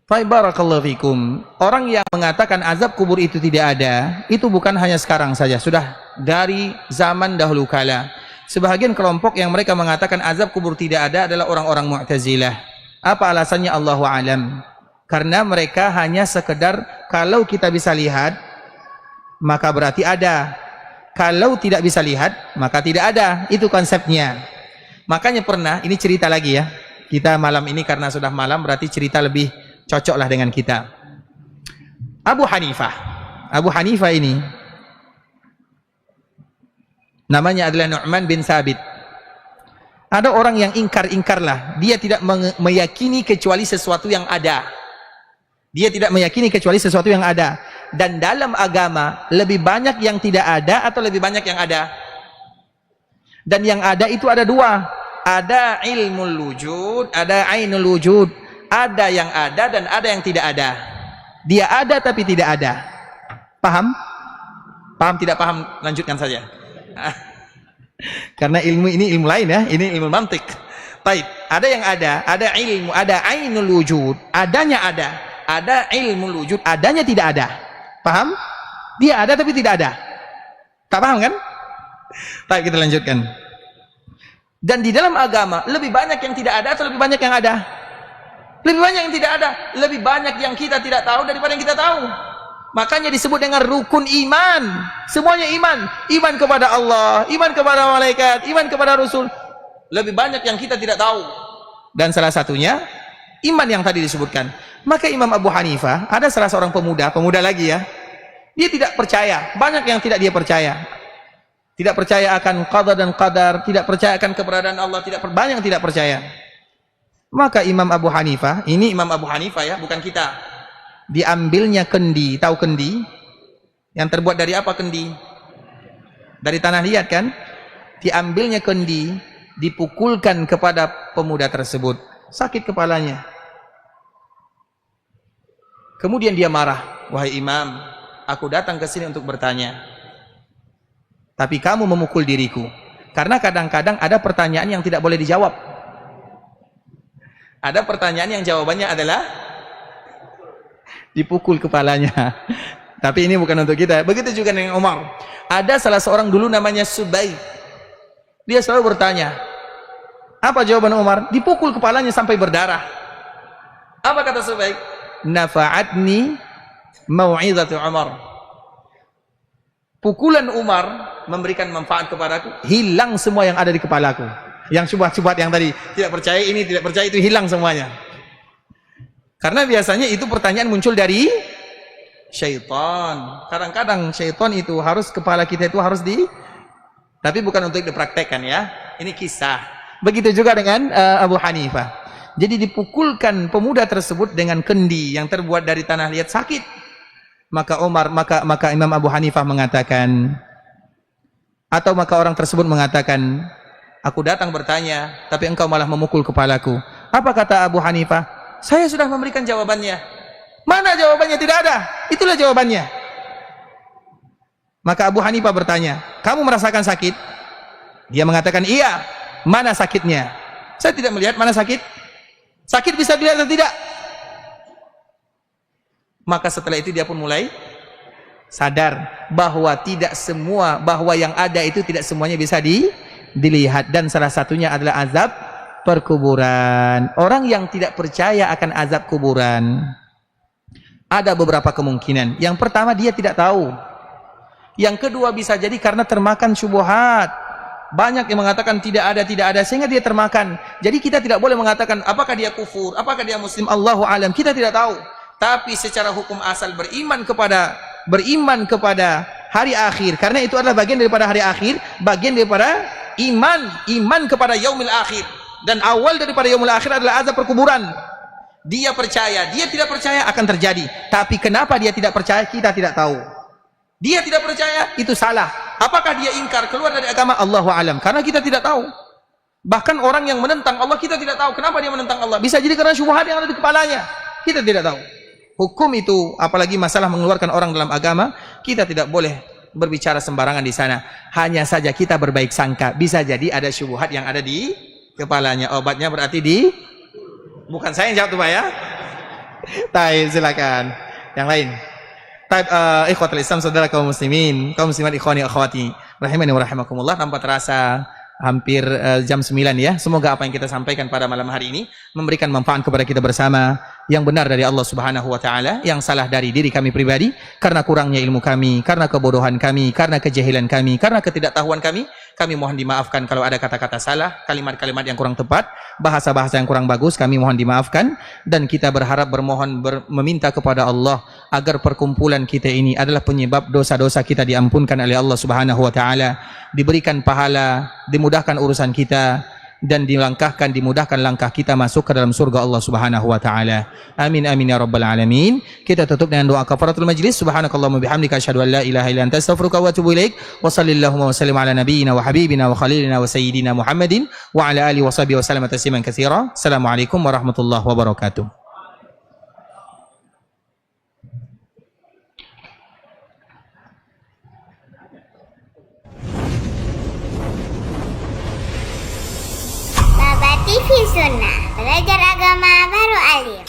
Barakallahu fikum. Orang yang mengatakan azab kubur itu tidak ada, itu bukan hanya sekarang saja, sudah dari zaman dahulu kala. Sebahagian kelompok yang mereka mengatakan azab kubur tidak ada adalah orang-orang Mu'tazilah. Apa alasannya? Allahu alam. Karena mereka hanya sekedar kalau kita bisa lihat maka berarti ada. Kalau tidak bisa lihat maka tidak ada. Itu konsepnya. Makanya pernah, ini cerita lagi ya. Kita malam ini karena sudah malam berarti cerita lebih cocoklah dengan kita. Abu Hanifah ini namanya adalah Nu'man bin Thabit. Ada orang yang ingkar-ingkarlah, dia tidak meyakini kecuali sesuatu yang ada. Dia tidak meyakini kecuali sesuatu yang ada. Dan dalam agama lebih banyak yang tidak ada atau lebih banyak yang ada? Dan yang ada itu ada 2. Ada ilmul wujud, ada ainul wujud. Ada yang ada dan ada yang tidak ada. Dia ada tapi tidak ada. Paham? Paham tidak paham? Lanjutkan saja. Karena ilmu ini ilmu lain ya. Ini ilmu mantik. Baik, ada yang ada ilmu, ada ainul wujud, adanya ada. Ada ilmu wujud, adanya tidak ada. Paham? Dia ada tapi tidak ada. Tak paham kan? Baik, kita lanjutkan. Dan di dalam agama lebih banyak yang tidak ada atau lebih banyak yang ada? Lebih banyak yang tidak ada, lebih banyak yang kita tidak tahu daripada yang kita tahu. Makanya disebut dengan rukun iman. Semuanya iman. Iman kepada Allah, iman kepada malaikat, iman kepada Rasul. Lebih banyak yang kita tidak tahu. Dan salah satunya iman yang tadi disebutkan. Maka Imam Abu Hanifah, ada salah seorang pemuda lagi ya. Dia tidak percaya, banyak yang tidak dia percaya. Tidak percaya akan qada dan qadar, tidak percaya akan keberadaan Allah, banyak yang tidak percaya. Maka Imam Abu Hanifah, ini Imam Abu Hanifah ya, bukan kita. Diambilnya kendi, tahu kendi? Yang terbuat dari apa kendi? Dari tanah liat kan? Diambilnya kendi, dipukulkan kepada pemuda tersebut. Sakit kepalanya. Kemudian dia marah, wahai imam, aku datang ke sini untuk bertanya. Tapi kamu memukul diriku. Karena kadang-kadang ada pertanyaan yang tidak boleh dijawab. Ada pertanyaan yang jawabannya adalah dipukul kepalanya. Tapi ini bukan untuk kita. Begitu juga dengan Umar. Ada salah seorang dulu namanya Subaik. Dia selalu bertanya. Apa jawaban Umar? Dipukul kepalanya sampai berdarah. Apa kata Subaik? Nafa'atni mau'izatu Umar. pukulan Umar memberikan manfaat kepadaku, hilang semua yang ada di kepalaku. Yang syubhat-syubhat yang tadi, tidak percaya ini, tidak percaya itu, hilang semuanya. Karena biasanya itu pertanyaan muncul dari syaitan. Kadang-kadang syaitan itu harus, kepala kita itu harus tapi bukan untuk dipraktekkan ya. Ini kisah. Begitu juga dengan Abu Hanifah. Jadi dipukulkan pemuda tersebut dengan kendi yang terbuat dari tanah liat, sakit. Maka Imam Abu Hanifah mengatakan, atau maka orang tersebut mengatakan, aku datang bertanya, tapi engkau malah memukul kepalaku. Apa kata Abu Hanifah? Saya sudah memberikan jawabannya. Mana jawabannya? Tidak ada. Itulah jawabannya. Maka Abu Hanifah bertanya, kamu merasakan sakit? Dia mengatakan, iya. Mana sakitnya? Saya tidak melihat mana sakit. Sakit bisa dilihat atau tidak? Maka setelah itu dia pun mulai sadar bahwa tidak semua, bahwa yang ada itu tidak semuanya bisa dilihat. Dan salah satunya adalah azab perkuburan. Orang yang tidak percaya akan azab kuburan, ada beberapa kemungkinan. Yang pertama, dia tidak tahu. Yang kedua, bisa jadi karena termakan syubhat. Banyak yang mengatakan tidak ada, sehingga dia termakan. Jadi kita tidak boleh mengatakan apakah dia kufur, apakah dia muslim, Allahu alam, kita tidak tahu. Tapi secara hukum asal beriman kepada hari akhir, karena itu adalah bagian daripada hari akhir, bagian daripada iman kepada yaumil akhir. Dan awal daripada yaumil akhir adalah azab perkuburan. Dia percaya, dia tidak percaya akan terjadi. Tapi kenapa dia tidak percaya, kita tidak tahu. Dia tidak percaya, itu salah. Apakah dia ingkar, keluar dari agama? Allahu alam, karena kita tidak tahu. Bahkan orang yang menentang Allah, kita tidak tahu kenapa dia menentang Allah. Bisa jadi karena syubhat yang ada di kepalanya, kita tidak tahu. Hukum itu, apalagi masalah mengeluarkan orang dalam agama, kita tidak boleh berbicara sembarangan di sana. Hanya saja kita berbaik sangka, bisa jadi ada syubhat yang ada di kepalanya. Obatnya berarti bukan saya yang jawab tuh Pak ya. Baik, silakan. Yang lain. Baik, ikhwatul Islam, saudara kaum muslimin, kaum muslimat, ikhwani akhwati, rahimani wa rahimakumullah. Tanpa terasa hampir jam 9 ya. Semoga apa yang kita sampaikan pada malam hari ini memberikan manfaat kepada kita bersama. Yang benar dari Allah Subhanahu wa taala, yang salah dari diri kami pribadi karena kurangnya ilmu kami, karena kebodohan kami, karena kejahilan kami, karena ketidaktahuan kami. Kami mohon dimaafkan kalau ada kata-kata salah, kalimat-kalimat yang kurang tepat, bahasa-bahasa yang kurang bagus, kami mohon dimaafkan. Dan kita berharap, meminta kepada Allah agar perkumpulan kita ini adalah penyebab dosa-dosa kita diampunkan oleh Allah Subhanahu wa taala, diberikan pahala, dimudahkan urusan kita, dan dimudahkan langkah kita masuk ke dalam surga Allah Subhanahu wa taala. Amin amin ya rabbal alamin. Kita tutup dengan doa kafaratul majlis. Subhanakallahumma bihamdika asyhadu an la ilaha illa anta astaghfiruka wa atubu ilaik. Wa sallallahu wa sallim ala nabiyyina wa habibina wa khalilina wa sayyidina Muhammadin wa ala alihi wa sahbihi wa sallam tasliman katsira. Assalamualaikum warahmatullahi wabarakatuh. TV Sunnah, belajar agama baru alim.